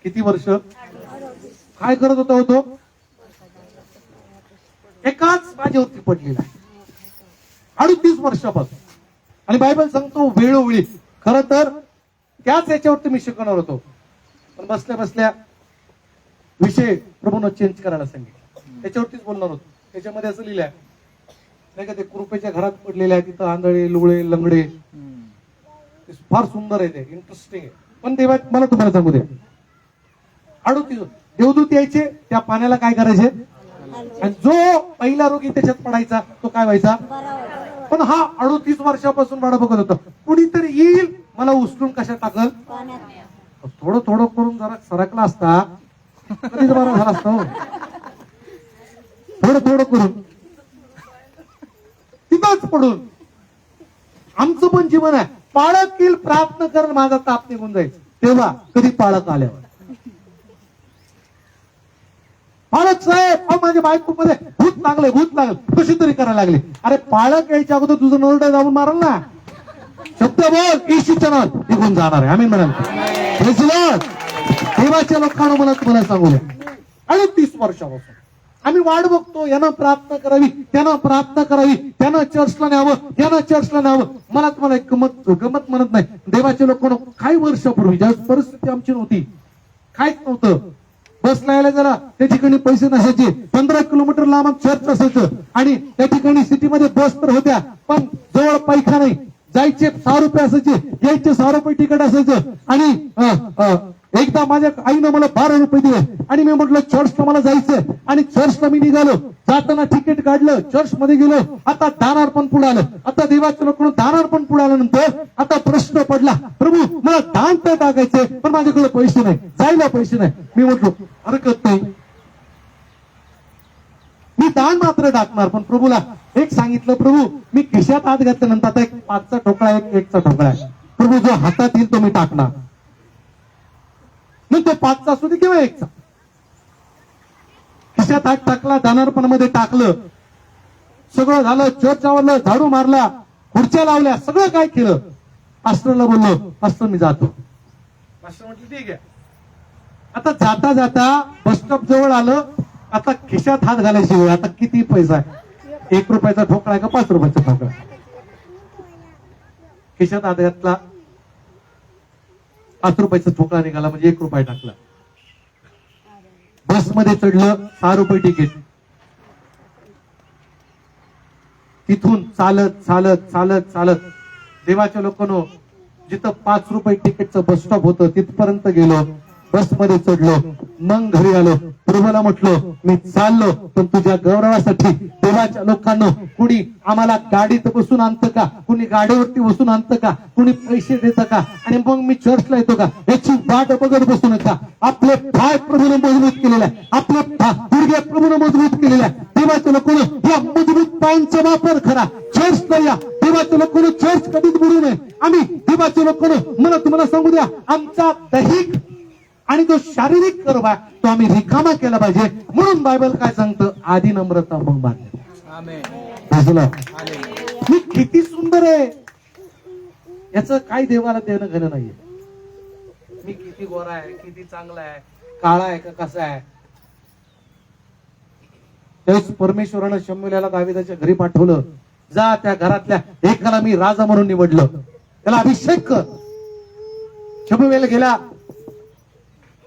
किती वर्ष काय करत होता तो? एकाच माझ्यावरती पडलेला आहे 38 वर्षापासून. आणि बायबल सांगतो वेळोवेळी, खरं तर त्याच याच्यावरती मी शिकवणार होतो, पण बसल्या बसल्या विषय प्रभूनं चेंज करायला सांगितलं, त्याच्यावरतीच बोलणार होतो. त्याच्यामध्ये असं लिहिलंय नाही का, ते कृपेच्या घरात पडलेले आहे, तिथं आंधळे लुळे लंगडे, फार सुंदर आहे, ते इंटरेस्टिंग आहे. पण देवा मला तुम्हाला सांगू द्या, 38 देवदूत यायचे, त्या पाण्याला काय करायचे, आणि जो पहिला रोगी त्याच्यात पडायचा तो काय व्हायचा. पण हा 38 वर्षापासून वाढ बघत होता, कुणीतरी येईल मला उचलून कशात टाकल. थोडं थोडं करून जरा सरकला असता कधीच बरा झाला असता. थोडं थोडं करून तिथंच पडून. आमचं पण जीवन आहे, पाळक येईल प्रार्थना करून माझा ताप निघून जाईल. तेव्हा कधी पाळक आल्यावर पाळक साहेब माझ्या बायकोमध्ये भूत लागलं कशी तरी करायला लागली. अरे पाळक यायच्या अगोदर तुझं नरडं जाऊन मारल ना, शब्द बोल, ईशूच्या नावात निघून जाणार आहे. आम्ही म्हणाल देवाच्या लोकांना मला तुम्हाला सांगू द्या, 38 वर्षापासून आम्ही वाट बघतो, यानं प्रार्थना करावी, त्यानं प्रार्थना करावी, त्यानं चर्चला न्यावं, यानं चर्चला न्यावं. मला तुम्हाला एक गमत म्हणत नाही, देवाच्या लोकांना काही वर्षापूर्वी ज्या परिस्थिती आमची नव्हती, काहीच नव्हतं, बसला यायला जरा त्या ठिकाणी पैसे नसायचे, 15 किलोमीटर लांब चर्च असायचं, आणि त्या ठिकाणी सिटीमध्ये बस तर होत्या पण जवळ पैखा नाही. जायचे 100 रुपये असायचे, यायचे 100 रुपये तिकीट असायचं, आणि एकदा माझ्या आईनं मला 12 रुपये दिले आणि मी म्हटलं चर्चला मला जायचंय आणि चर्चला मी निघालो. जाताना तिकीट काढलं, चर्च मध्ये गेलो. आता दानार पण पुढे आलं. आता देवाच्या लोकांना दानार पण पुढे आल्यानंतर आता प्रश्न पडला, प्रभू मला दान तर टाकायचंय पण माझ्याकडे पैसे नाही, जायला पैसे नाही. मी म्हटलो हरकत नाही, मी दान मात्र टाकणार. पण प्रभूला एक सांगितलं, प्रभू मी खिशात हात घातल्यानंतर आता एक 5चा ठोकळा आहे, 1चा ठोकळा आहे, प्रभू जो हातात येईल तो मी टाकणार. मग तो 5चा असू दे किंवा 1चा. खिशात हात टाकला, दानार्पणामध्ये टाकलं, सगळं झालं. चर्च आवरलं, झाडू मारला, खुर्च्या लावल्या, सगळं काय केलं. पास्टरला बोललो, पास्टर मी जातो. पास्टर म्हटलं ठीक आहे. आता जाता जाता बस स्टॉप जवळ आलं. आता खिशात हात घालायची वेळ. आता किती पैसा आहे, 1 रुपयाचा ठोकळा आहे का 5 रुपयाचा ठोकळा. खिशात हात घातला, 5 रुपयाचा ठोकळा निघाला, म्हणजे 1 रुपया टाकला. बसमध्ये चढलं, 6 रुपये तिकीट. तिथून चालत चालत चालत चालत देवाच्या लोकांनो जिथं 5 रुपये तिकीटचं बस स्टॉप होतं तिथपर्यंत गेलो. बसमध्ये चढलो, मग घरी आलो. प्रभूला म्हटलं मी चाललो, पण तुझ्या गौरवासाठी देवाच्या लोकांना कुणी आम्हाला गाडीत बसून आणतं का, कुणी गाडीवरती बसून आणतं का, कुणी पैसे देतं का, आणि मग मी चर्चला येतो का, याची वाट बघत बसू नका. आपले पाय प्रभूने मजबूत केलेले आहे, आपले गुडघे प्रभूने मजबूत केलेले आहे. देवाच्या लोकांना या मजबूत पायांचा वापर करा. चर्चला या. देवाच्या लोकांना चर्च कधीच बुडू नये. आम्ही देवाच्या लोकांना मला तुम्हाला सांगू द्या, आमचा दैहिक आणि जो शारीरिक कर्म आहे तो आम्ही रिकामा केला पाहिजे. म्हणून बायबल काय सांगतं, आधी नम्रता मग बांधणे. मी किती सुंदर आहे याचं काही देवाला देणं घेणं नाहीये. मी किती गोरा आहे, किती चांगला आहे, काळा आहे का कसा आहे. त्यावेळेस परमेश्वरानं शमूएलाला दाविदाच्या घरी पाठवलं. जा त्या घरातल्या एकाला मी राजा म्हणून निवडलं, त्याला अभिषेक कर. शमूएल गेला,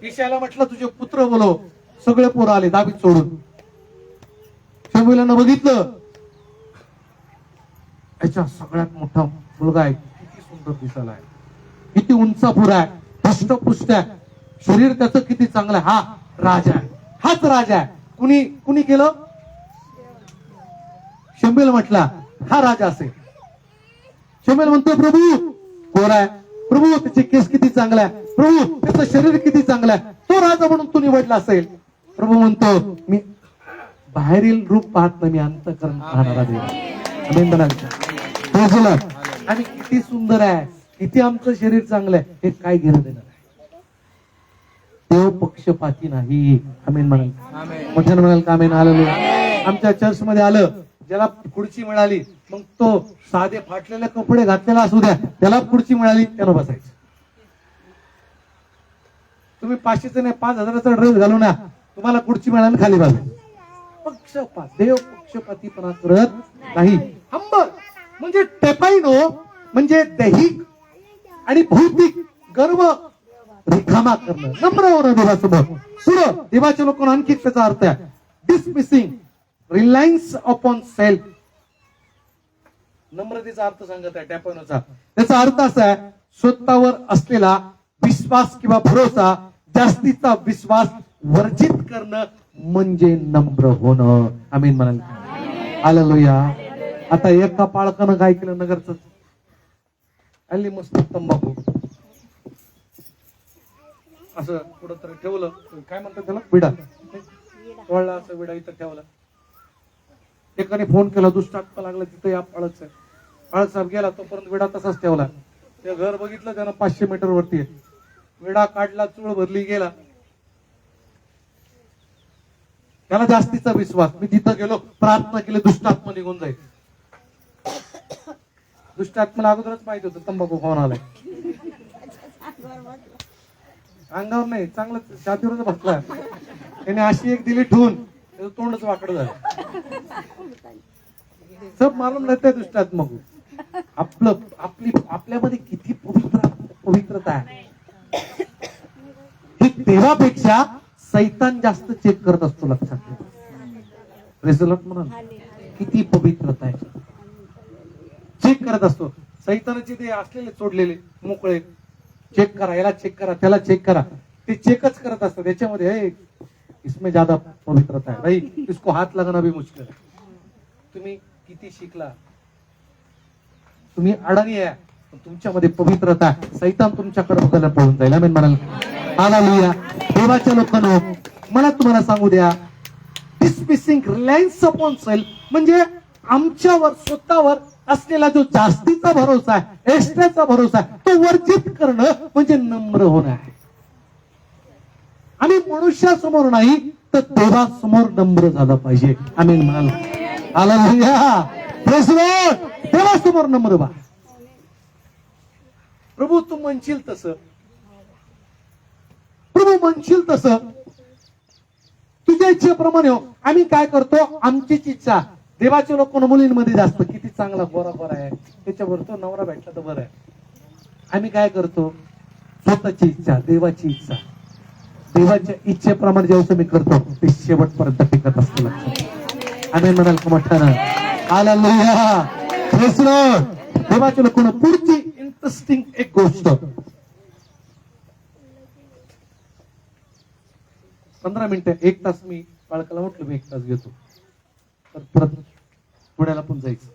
ईशाला म्हटलं तुझे पुत्र बोलव. सगळे पोरं आले दावीद सोडून. शमूएलानं बघितलं, याच्या सगळ्यात मोठा मुलगा आहे, किती सुंदर दिसायला आहे, किती उंचापुरा आहे, पुष्ट आहे, शरीर त्याचं किती चांगलं आहे, हा राजा आहे, हाच राजा आहे. कुणी कुणी केलं, शमूएल म्हटला हा राजा असेल. शमूएल म्हणतो प्रभू कोण आहे, प्रभू त्याचे केस किती चांगला आहे, प्रभू त्याचं शरीर किती चांगलं आहे, तो राजा म्हणून तू निवडला असेल. प्रभू म्हणतो मी बाहेरील रूप पाहत नाही, मी अंतःकरण पाहणारा देव. आणि किती सुंदर आहे, किती आमचं शरीर चांगलं आहे, हे काय घेणं देणार आहे. देव पक्षपाती नाही. आमेन म्हणाल, मोठ्यानं म्हणाल का आमेन. हालेलुया. आमच्या चर्च मध्ये आलं, ज्याला खुर्ची मिळाली, मग तो साधे फाटलेले कपडे घातलेला असू द्या, त्याला खुर्ची मिळाली त्यानं बसायचं. तुम्ही 500चा नाही 5000चा ड्रेस घालू ना, तुम्हाला खुर्ची मिळाली खाली बाजू. पक्षपात, देव पक्षपातीपणा करत नाही. हंबल म्हणजे टेपाईनो म्हणजे दैहिक आणि भौतिक गर्व रिकामा करणं, नम्र होणं देवासमोर. पुढं देवाच्या लोकांना आणखी त्याचा अर्थ आहे डिसमिसिंग रिलायन्स अपॉन सेल्फ. नम्रतेचा अर्थ सांगत आहे टॅपाईनोचा. त्याचा अर्थ असा आहे स्वतःवर असलेला विश्वास किंवा भरोसा, जास्तीचा विश्वास वर्जित करणं म्हणजे नम्र होणं. आमीन म्हणाल. हालेलुया. आता एका पाळकानं काय केलं, नगरच हल्ली मस्त तंबाखू असं कुठंतरी ठेवलं, काय म्हणतात त्याला, विडा वळला, असं विडा इथं ठेवला. एकाने फोन केला, दुष्टात्मा लागला तिथं या पाळक साहेब. पाळक साहेब गेला, तोपर्यंत विडा तसाच ठेवला. ते घर बघितलं त्यानं 500 मीटर वरती, विडा काढला, चूळ भरली, गेला. त्याला जास्तीचा विश्वास. मी तिथं गेलो, प्रार्थना केली, दुष्टात्मा निघून जाईल. दुष्टात्माला अगोदरच माहिती होतं तंबाखू खाऊन आलाय. अंगावर नाही, चांगलं छातीवरच बसला. त्याने अशी एक दिली ठेवून, त्याचं तोंडच वाकड झालं. सब मालूम नाही दुष्टात्मा. आपल्यामध्ये किती पवित्रता आहे हे देवापेक्षा सैतान जास्त चेक करत असतो. लक्षात ठेवा. म्हणा किती पवित्रता आहे, चेक करत असतो. सैतानाचे ते असलेले सोडलेले मोकळे चेक करा, याला चेक करा, त्याला चेक करा. ते चेकच करत असतात त्याच्यामध्ये इसमें ज्यादा पवित्रता है भाई, इसको हात लगाना भी मुश्किल है. तुम्ही किती शिकला, तुम्ही अडाणी आहे, पण तुमच्यामध्ये पवित्रता आहे. सैतान तुमच्याकडे बघायला पळून जाईल. आमेन म्हणाल. हालेलुया. देवाच्या लोकांनो, मला तुम्हाला सांगू द्या, डिसमिसिंग रिलायन्स अपॉन सेल्फ म्हणजे आमच्यावर स्वतःवर असलेला जो जास्तीचा भरोसा आहे, एक्स्ट्राचा भरोसा आहे, तो वर्जित करणं म्हणजे नम्र होणं आहे. आणि मनुष्यासमोर नाही तर देवासमोर नम्र झालं पाहिजे. आमेन म्हणाल. हालेलुया. Praise Lord. देवासमोर नम्र व्हा. प्रभू तू म्हणशील तसं, प्रभू म्हणशील तसं, तुझ्या इच्छेप्रमाणे हो. आम्ही काय करतो, आमचीच इच्छा. देवाचे लोक मुलींमध्ये जास्त, किती चांगला गोरा गोरा आहे, त्याच्यावर तो नवरा भेटला तर बरं आहे. आम्ही काय करतो, स्वतःची इच्छा, देवाची इच्छा. देवाच्या इच्छेप्रमाणे जेव्हा मी करतो ते शेवटपर्यंत टिकत असतं. लक्षात. आम्ही म्हणाल का मोठ्यानं. हालेलुया. Praise Lord. देवाच्या लोकांना पुढची इंटरेस्टिंग एक गोष्ट, 15 मिनिटं 1 तास मी बाळकाला म्हटलं मी 1 तास घेतो, तर परत पुण्याला पण जायचं.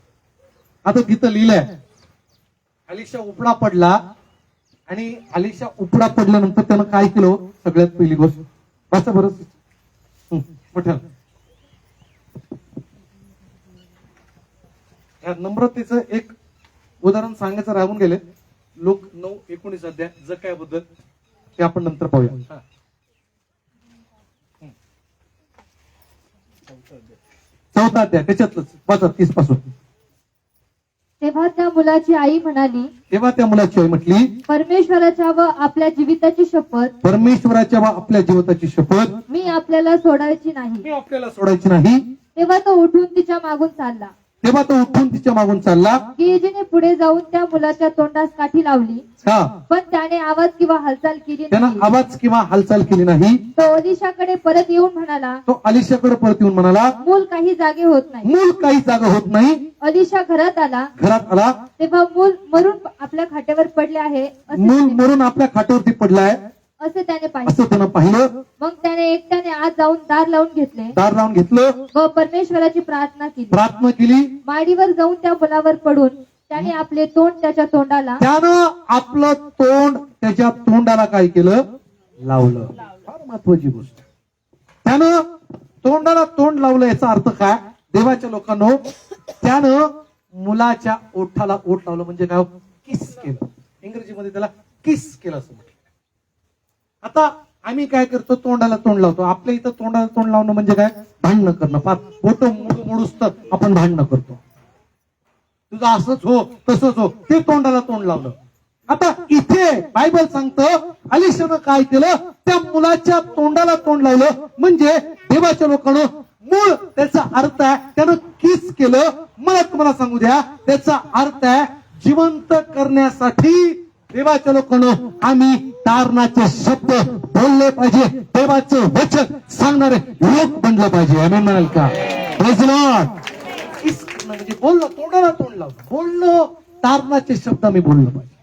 आता तिथं लिहिलंय, अलिशा उपडा पडला, आणि अलिशा उपडा पडल्यानंतर त्यानं काय केलं, सगळ्यात पहिली गोष्ट वाचा बरं मोठ्या, नम्रतेचं एक उदाहरण सांगायचं राहून गेले. लोक 9:19 अध्याय जकायाबद्दल, ते आपण नंतर पाहूया. चौथा अध्याय त्याच्यातलंच वाचा 30 पासून. तेव्हा त्या मुलाची आई म्हणाली, तेव्हा त्या मुलाची आई म्हटली, परमेश्वराच्या व आपल्या जीविताची शपथ, परमेश्वराच्या व आपल्या जीविताची शपथ, मी आपल्याला सोडायची नाही. मी आपल्याला सोडायची नाही. तेव्हा तो उठून तिच्या मागून चालला. तेव्हा तो उठून तिच्या मागून चालला. गेहजीने पुढे जाऊन त्या मुलाच्या तोंडास काठी लावली, पण त्याने आवाज किंवा हालचाल केली त्यानं नाही. आवाज किंवा हालचाल केली नाही. तो अलिशाकडे परत येऊन म्हणाला, तो अलिशाकडे परत येऊन म्हणाला, मूल काही जागे होत नाही. मूल काही जागा होत नाही. अलिशा घरात आला. तेव्हा मूल मरून आपल्या खाट्यावर पडले आहे मूल मरून आपल्या खाट्यावरती पडलाय असे त्याने असं त्यानं पाहिलं. मग त्याने एकट्याने आत जाऊन दार लावून घेतले. दार लावून घेतलं व परमेश्वराची प्रार्थना केली. माडीवर जाऊन त्या मुलावर पडून त्याने आपले तोंड त्याच्या तोंडाला, त्यानं आपलं तोंड त्याच्या तोंडाला काय केलं, लावलं. फार महत्वाची गोष्ट. त्यानं तोंडाला तोंड लावलं. याचा अर्थ काय, देवाच्या लोकांनो, त्यानं मुलाच्या ओठाला ओठ लावलं म्हणजे काय, किस केलं. इंग्रजीमध्ये त्याला किस केलं असं म्हटलं. आता आम्ही काय करतो, तोंडाला तोंड लावतो. आपल्या इथं तोंडाला तोंड लावणं म्हणजे काय, भांडणं करणं. फार फोटो मोडूस तर आपण भांडणं करतो. तुझं असंच हो तसंच हो, ते तोंडाला तोंड लावलं. आता इथे बायबल सांगतं, अलिशानं काय केलं, त्या मुलाच्या तोंडाला तोंड लावलं. म्हणजे देवाच्या लोकांना मूळ त्याचा अर्थ आहे, त्यानं किस केलं. मला तुम्हाला सांगू द्या, त्याचा अर्थ आहे जिवंत करण्यासाठी देवाच्या लोकांना आम्ही तारणाचे शब्द बोलले पाहिजे. देवाचं वचन सांगणारे लोक बनलं पाहिजे. आमेन म्हणाल का. Praise Lord. किस करणं म्हणजे बोलणं, तोंडाला तोंड लावणं, बोलणं, तारणाचे शब्द आम्ही बोललं पाहिजे.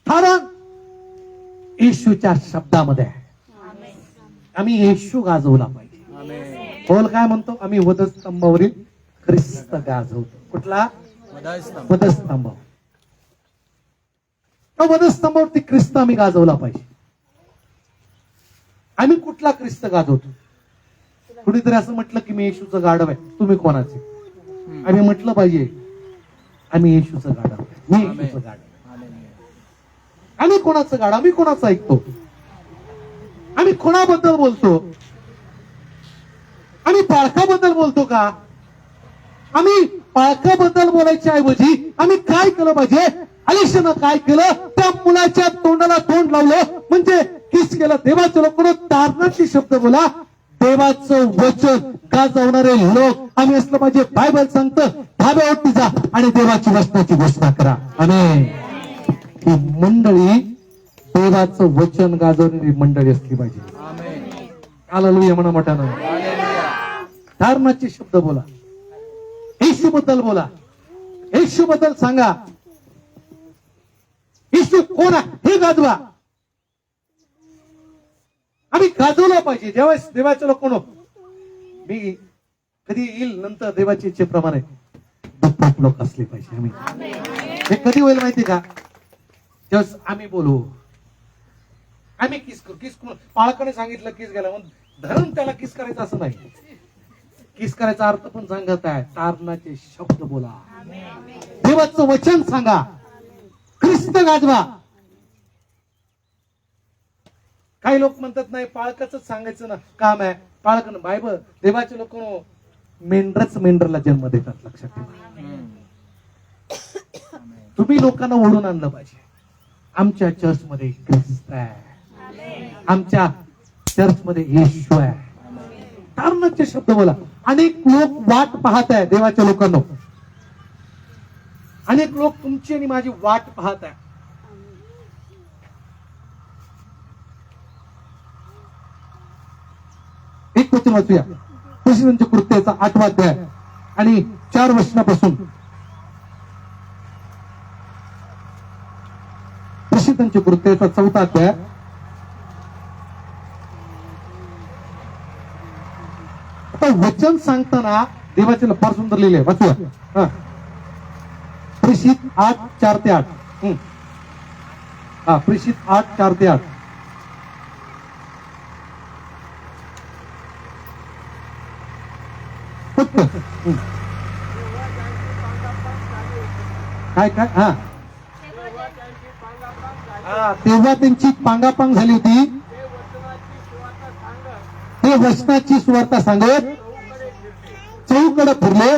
कारण येशूच्या शब्दामध्ये आम्ही येशू गाजवला पाहिजे. बोल काय म्हणतो, आम्ही वधस्तंभावरील ख्रिस्त गाजवतो. कुठला वधस्तंभ. वधस्तंभावरती ख्रिस्त आम्ही गाजवला पाहिजे. आम्ही कुठला ख्रिस्त गाजवतो. कुणीतरी असं म्हटलं की मी येशूचं गाढव आहे, तुम्ही कोणाचे. आम्ही म्हटलं पाहिजे आम्ही येशूचं गाढव आहे, मी येशूचं गाढव. आम्ही कोणाचं गाढव, आम्ही कोणाचं ऐकतो, आम्ही कोणाबद्दल बोलतो. आम्ही पाळखाबद्दल बोलतो का. आम्ही पाळखाबद्दल बोलायच्या ऐवजी आम्ही काय केलं पाहिजे, अलिशानं काय केलं, त्या मुलाच्या तोंडाला तोंड लावलं म्हणजे किस केलं. देवाच्या लोकांना तारणाचे शब्द बोला, देवाचं वचन गाजवणारे लोक आम्ही असलं पाहिजे. बायबल सांगतं, धाब्यावरती जा आणि देवाची वचनाची घोषणा करा. आणि ही मंडळी देवाचं वचन गाजवणारी मंडळी असली पाहिजे. हालेलुया म्हणा मोठ्यानं. तारणाचे शब्द बोला, येशू बद्दल बोला, येशू बद्दल सांगा. येशू येशू कोण आहे हे गाजवा. आम्ही गाजवलं पाहिजे. ज्यावेळेस देवाचे लोक मी कधी येईल नंतर देवाच्या इच्छेप्रमाणे दुप्पट लोक असले पाहिजे. आम्ही हे कधी होईल माहिती का? ज्यावेळेस आम्ही बोलू, आम्ही किस करू. पाळकाने सांगितलं किस घ्यायला म्हणून धरून त्याला किस करायचं असं नाही. किस करायचा अर्थ पण सांगत आहे. तारणाचे शब्द बोला, देवाचं वचन सांगा, ख्रिस्त गाजवा. काही लोक म्हणतात नाही पाळकाच सांगायचं ना काम आहे. पाळक बायबल देवाचे लोक मेंढरला जन्म देतात. लक्षात ठेवा. तुम्ही लोकांना ओढून आणलं पाहिजे. आमच्या चर्चमध्ये ख्रिस्त आहे, आमच्या चर्चमध्ये येशू आहे. तारणाचे शब्द बोला. अनेक लोक वाट पाहत आहे देवाच्या लोकांना. अनेक लोक तुमची आणि माझी वाट पाहत आहे. एक वचन वाचूया. प्रसिद्धांच्या कृत्याचा 8वा अध्याय आणि 4 वचनापासून. प्रसिद्धांच्या कृत्याचा 4था अध्याय आता वचन सांगताना देवाचे फार सुंदर लिहिले. वाचूया. प्रेषित 8:4 ते 8. प्रेषित 8:4 ते 8. काय तेव्हा त्यांची पांगापांग झाली होती. ते वचनाची सुवार्ता सांगत चौकडे फिरले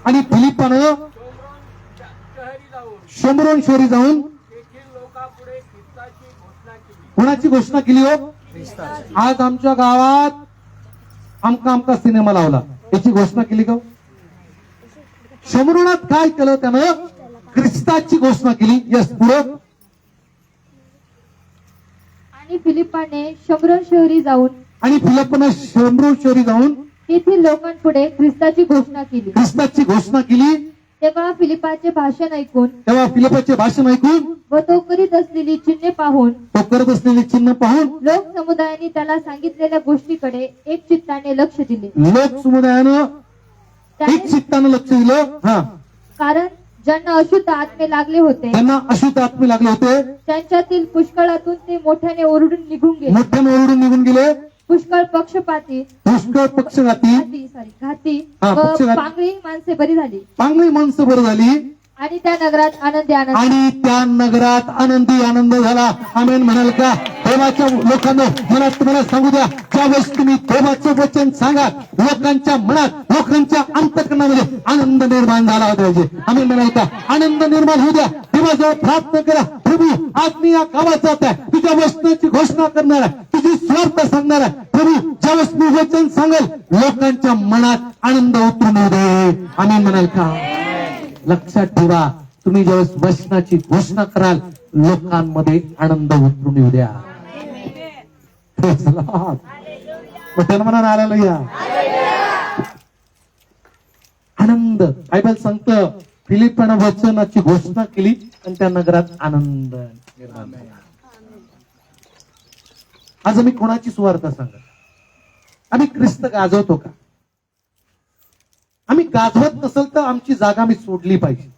आणि फिलिपानं शमरोन शहरी जाऊन कोणाची घोषणा केली हो? आज आमच्या गावात आमका सिनेमा लावला याची घोषणा केली का? शमरोनात काय केलं त्यानं? ख्रिस्ताची घोषणा केली. यस, पुढे. आणि फिलिपाने शमरोन शहरी जाऊन तेथील लोकांपुढे ख्रिस्ताची घोषणा केली. तेव्हा फिलिपाचे भाषण ऐकून व तो करीत असलेली चिन्हे पाहून लोक समुदायाने त्याला सांगितलेल्या गोष्टीकडे एक चित्ताने लक्ष दिले. कारण ज्यांना अशुद्ध आत्मे लागले होते त्यांच्यातील पुष्कळातून ते मोठ्याने ओरडून निघून गेले. पुष्कळ पक्षपाती घाती व पांगळी माणसे बरी झाली. आणि त्या नगरात आनंदी आनंद झाला. आमेन म्हणाल का? देवाच्या लोकांना मला तुम्हाला सांगू द्या, ज्यावेळेस तुम्ही देवाचं वचन सांगा लोकांच्या मनात, लोकांच्या अंतःकरणामध्ये आनंद निर्माण झाला पाहिजे. आमेन म्हणाल का? आनंद निर्माण होऊ द्या. देवाजवळ प्रार्थना करा, प्रभू आज मी या गावात जात आहे, तुझ्या वचनाची घोषणा करणार आहे, तुझी स्वार्थ सांगणार आहे. प्रभू ज्यावेळेस मी वचन सांगेल लोकांच्या मनात आनंद उतरून येऊ दे. आमेन म्हणाल का? लक्षात ठेवा, तुम्ही ज्यावेळेस वचनाची घोषणा कराल लोकांमध्ये आनंद उतरून येऊ द्या. म्हणा आलेलं या आनंद. बायबल सांगतं फिलिपानं वचनाची घोषणा केली आणि त्या नगरात आनंद निर्माण झाला. आज आम्ही कोणाची सुवार्ता सांगत? आम्ही ख्रिस्त गाजवतो का? आम्ही गाजवत नसेल तर आमची जागा आम्ही सोडली पाहिजे.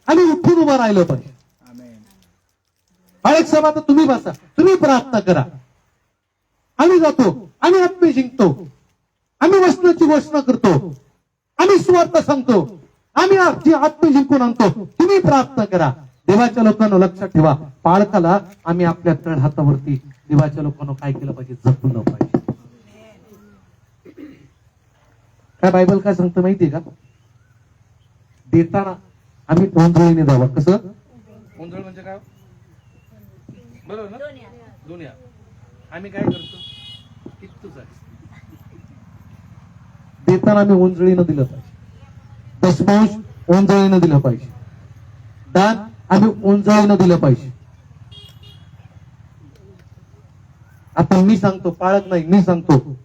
आम्ही उठून उभं राहिलं पाहिजे. बाळक साहेब आता तुम्ही बसा, तुम्ही प्रार्थना करा. आम्ही जातो, आम्ही आत्मे जिंकतो, आम्ही वचनाची घोषणा करतो, आम्ही सुवार्ता सांगतो, आम्ही आत्मे जिंकून आणतो. तुम्ही प्रार्थना करा. देवाच्या लोकांना लक्षात ठेवा, पाळकाला आम्ही आपल्या तळ हातावरती देवाच्या लोकांना काय केलं पाहिजे? जपलं पाहिजे. काय बायबल काय सांगतं माहितीये का? देताना आम्ही ओंजळीने द्यावं. कसं ओंजळ म्हणजे काय? बरोबर ना? दोन्ही आम्ही काय करतो? कितूच आहे. देताना आम्ही ओंजळीनं दिलं पाहिजे. दशमांश ओंजळीनं दिलं पाहिजे. दान आम्ही ओंजळीनं दिलं पाहिजे. आता मी सांगतो, पाळत नाही, मी सांगतो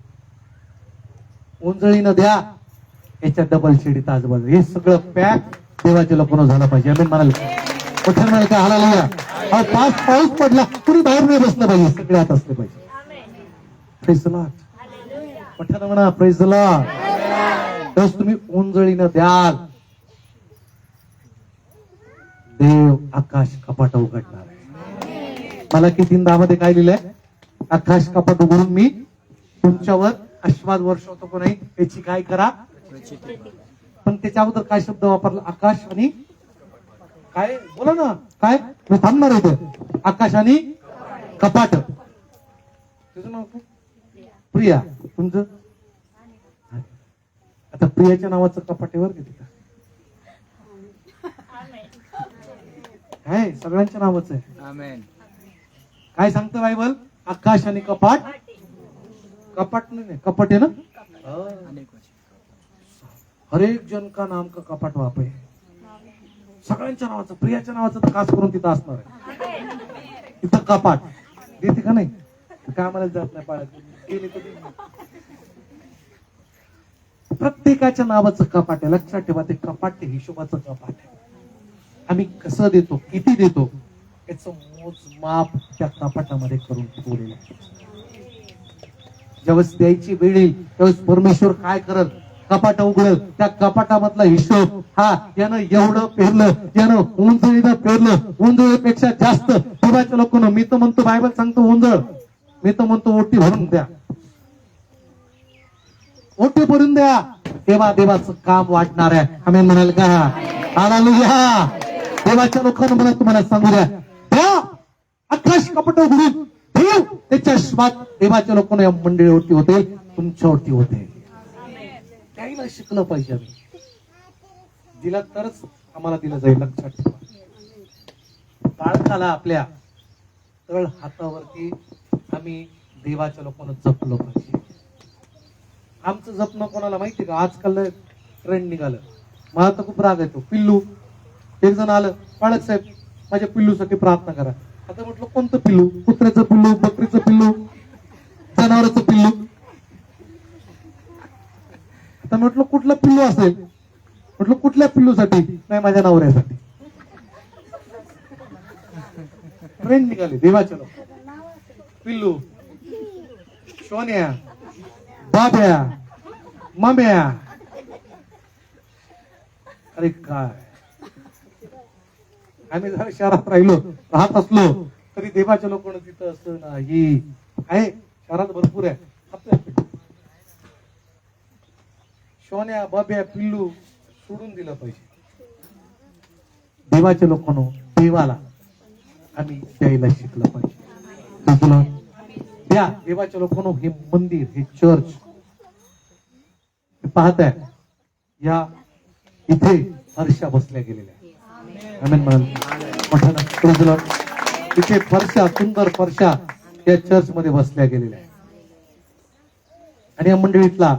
ओंजळीनं द्या. याच्या डबल शेडी ताजबाजू हे सगळं पॅक देवाच्या लोकांना झाला पाहिजे. आम्ही म्हणाले पठाण म्हणाल का हालेलुया. पाऊस पडला कुणी बाहेर नाही बसलं पाहिजे, सगळे आत असले पाहिजे. Praise the Lord. पठाण म्हणा प्रेज द लॉर्ड. तेव्हाच तुम्ही ओंजळीनं द्याल, देव आकाश कपाट उघडणार आहे. मला की 3:10 मध्ये काय लिहिलंय? आकाश कपाट उघडून मी तुमच्यावर आशीर्वाद वर्षवतो को नाही याची काय करा. पण त्याच्या अगोदर काय शब्द वापरला? आकाश आणि काय बोला ना, काय मी थांबणार होते. आकाश आणि कपाट. तुझं नाव काय? प्रिया. तुमचं? आता प्रियाच्या नावाचं कपाट आहे बरं का. काय सगळ्यांच्या नावाचं आहे. काय सांगतं बायबल? आकाश आणि कपाट. कपाट नाही, कपाट आहे ना. हर एक जन का नाम का कपाट वाप आहे. सगळ्यांच्या नावाचं, प्रियाच्या नावाचं तर खास करून तिथं असणार आहे. तिथं कपाट देते का नाही? काय मला जात नाही पाळत. प्रत्येकाच्या नावाचं कपाट आहे. लक्षात ठेवा, ते कपाट ते हिशोबाचं कपाट आहे. आम्ही कसं देतो, किती देतो याचं मोजमाप त्या कपाटामध्ये करून ठेवलेलं आहे. ज्यावेळेस द्यायची वेळ येईल त्यावेळेस परमेश्वर काय करत? कपाट उघडल. त्या कपाटामधला हिशोब, हा यानं एवढं पेरलं, यानं उंजळीनं पेरलं, उंजळीपेक्षा जास्त. देवाच्या लोकांना मी तर म्हणतो, बायबल सांगतो उंजळ, मी तर म्हणतो ओटी भरून द्या, ओटी भरून द्या. तेव्हा देवाचं काम वाढणार आहे. आम्ही म्हणाल का? हालेलुया. देवाच्या लोकांना म्हणा, तुम्हाला सांगू द्या, द्या आकाश कपाट उघडून देव त्याच्या आशीर्वाद देवाच्या लोकांना या मंडळीवरती होते, तुमच्यावरती होते. त्याला शिकलं पाहिजे. आम्ही दिला तरच आम्हाला दिलं जाईल. लक्षात ठेवा. बाळकाला आपल्या तळ हातावरती आम्ही देवाच्या लोकांना जपलं पाहिजे. आमचं जपणं कोणाला माहिती का? आजकाल ट्रेंड निघालं. मला तर खूप राग येतो. पिल्लू, एक जण आलं, बाळक साहेब माझ्या पिल्लूसाठी प्रार्थना करा. आता म्हटलं कोणतं पिल्लू? कुत्र्याचं पिल्लू, बकरीचं पिल्लू, जनावराचं पिल्लू? आता म्हटलं कुठलं पिल्लू असेल? म्हटलं कुठल्या पिल्लूसाठी? नाही, माझ्या नवऱ्यासाठी. ट्रेंड निघाले देवाच्या लोक. पिल्लू, सोन्या, बाब्या, मम्या. अरे काय, आम्ही जर शहरात राहत असलो तरी देवाच्या लोकांना तिथं असं नाही आहे. शहरात भरपूर आहे. सोन्या, बाब्या, पिल्लू सोडून दिलं पाहिजे. देवाच्या लोकांना देवाला आम्ही द्यायला शिकलं पाहिजे. द्या देवाच्या लोकांना. हे मंदिर, हे चर्च पाहताय, या इथे फरशा बसल्या गेलेल्या. आमेन म्हणाल. इथे फरशा, सुंदर फरशा या चर्च मध्ये बसल्या गेलेल्या आहे. आणि या मंडळीतला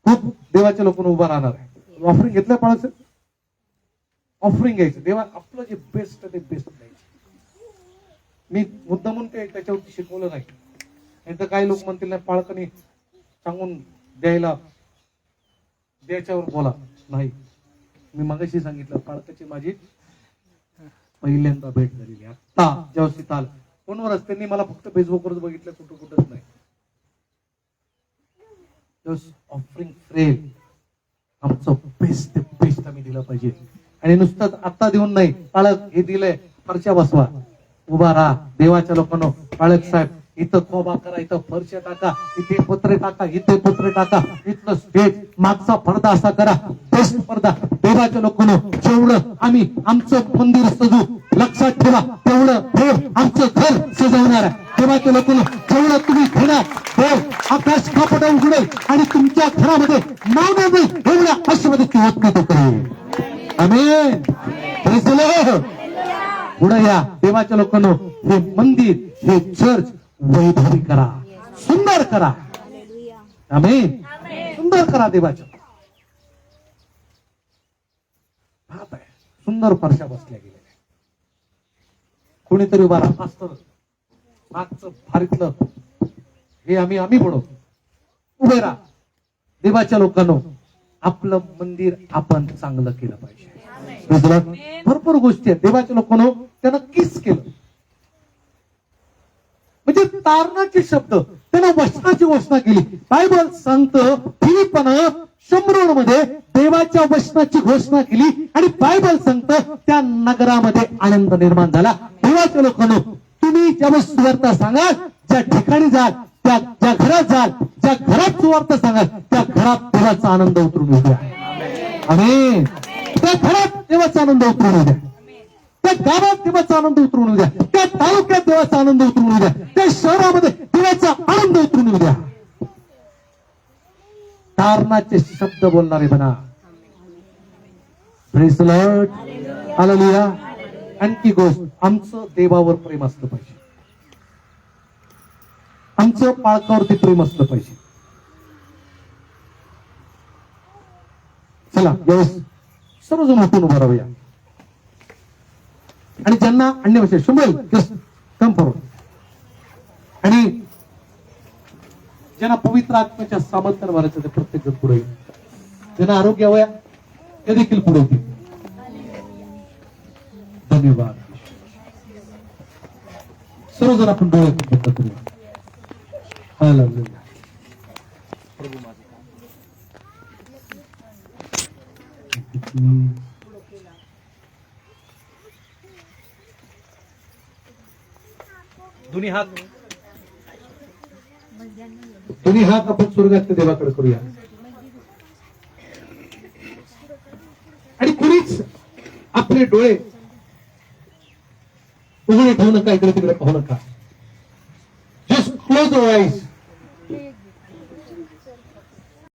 खूप देवाच्या लोकांना उभा राहणार आहे. ऑफरिंग घेतलं पाळायचं, ऑफरिंग घ्यायचं. देवा आपलं जे बेस्ट ते बेस्ट द्यायचं. मी मुद्दा म्हणते त्याच्यावरती शिकवलं नाही. नाही तर काही लोक म्हणतील नाही पाळकणी सांगून द्यायच्यावर बोला. नाही, मी मगाशी सांगितलं पाळकाची माझी पहिल्यांदा भेट झालेली. आता जेव्हा सीताल फोनवरच, त्यांनी मला फक्त फेसबुकवरच बघितलं, कुठंच नाही. ऑफरिंग फ्रेम आमचं बेस्ट ते बेस्ट आम्ही दिलं पाहिजे. आणि नुसतं आता देऊन नाही, पाळक हे दिलंय, फरशा बसवा, उभा राहा. देवाच्या लोकांना पाळक साहेब इथं खोबा करा, इथं फरशा टाका, इथे पत्रे टाका, इथे पत्रे टाका, इथलं स्टेज, मागचा पडदा असा करा, बेस्ट पडदा. देवाच्या लोकांना जेवढं आम्ही आमचं मंदिर सजू, लक्षात ठेवा, तेवढं देव आमचं घर सजवणार आहे. देवाच्या लोकांना जेवढं तुम्ही घेणार, देव आकाश कपाट उघडेल आणि तुमच्या घरामध्ये मावणार नाही एवढ्या आशीर्वादाची वाटणी तो करेल. आमेन. Praise the Lord. पुढे या देवाच्या लोकांना हे मंदिर, हे चर्च वैभवी करा, सुंदर करा. आमेन. सुंदर करा देवाच्या. सुंदर फरशा बसल्या गेल्या. कोणीतरी उभा राहा, मास्तर मागचं भारीतलं हे आम्ही बनवतो. उभे राहा. देवाच्या लोकांना आपलं मंदिर आपण चांगलं केलं पाहिजे. दुसरं, भरपूर गोष्टी आहेत देवाच्या लोकांनो त्यानं किस केलं, म्हणजे तारणाचे शब्द त्यानं वचनाची घोषणा केली. बायबल सांगतं फिलिपनं शमरोनमध्ये देवाच्या वचनाची घोषणा केली आणि बायबल सांगतं त्या नगरामध्ये आनंद निर्माण झाला. देवाच्या लोकांनो तुम्ही ज्या सुवार्ता सांगाल, ज्या ठिकाणी जाल, ज्या घरात जाल, ज्या घरात सुवार्ता सांगाल त्या घरात देवाचा आनंद उतरून येऊ द्या. आमेन. त्या घरात देवाचा आनंद उतरून येऊ द्या, त्या गावात देवाचा आनंद उतरून येऊ द्या, त्या तालुक्यात देवाचा आनंद उतरून येऊ द्या, त्या शहरामध्ये देवाचा आनंद उतरून येऊ द्या. तारणाचे शब्द बोलणारे बना. Praise the Lord. हालेलुया. आणखी गोष्ट, आमचं देवावर प्रेम असलं पाहिजे, आमचं पाळकावरती प्रेम असलं पाहिजे. चला यावेळेस सर्वजण उठून उभा राहूया आणि ज्यांना अन्य विषय शुभल जस्ट कम फॉरवर्ड, आणि ज्यांना पवित्र आत्म्याच्या सामर्थ्याने भरायचं ते प्रत्येक जण पुढे येईल. ज्यांना आरोग्य हवया ते देखील पुढे येतील. धन्यवाद. सर्वजण आपण डोळे बंद करूया. हालेलुया. दोन्ही हात आपण स्वर्गातल्या देवाकडे करूया आणि कुणीच आपले डोळे उघडे ठेवू नका, इकडे तिकडे पाहू नका. Just close your eyes.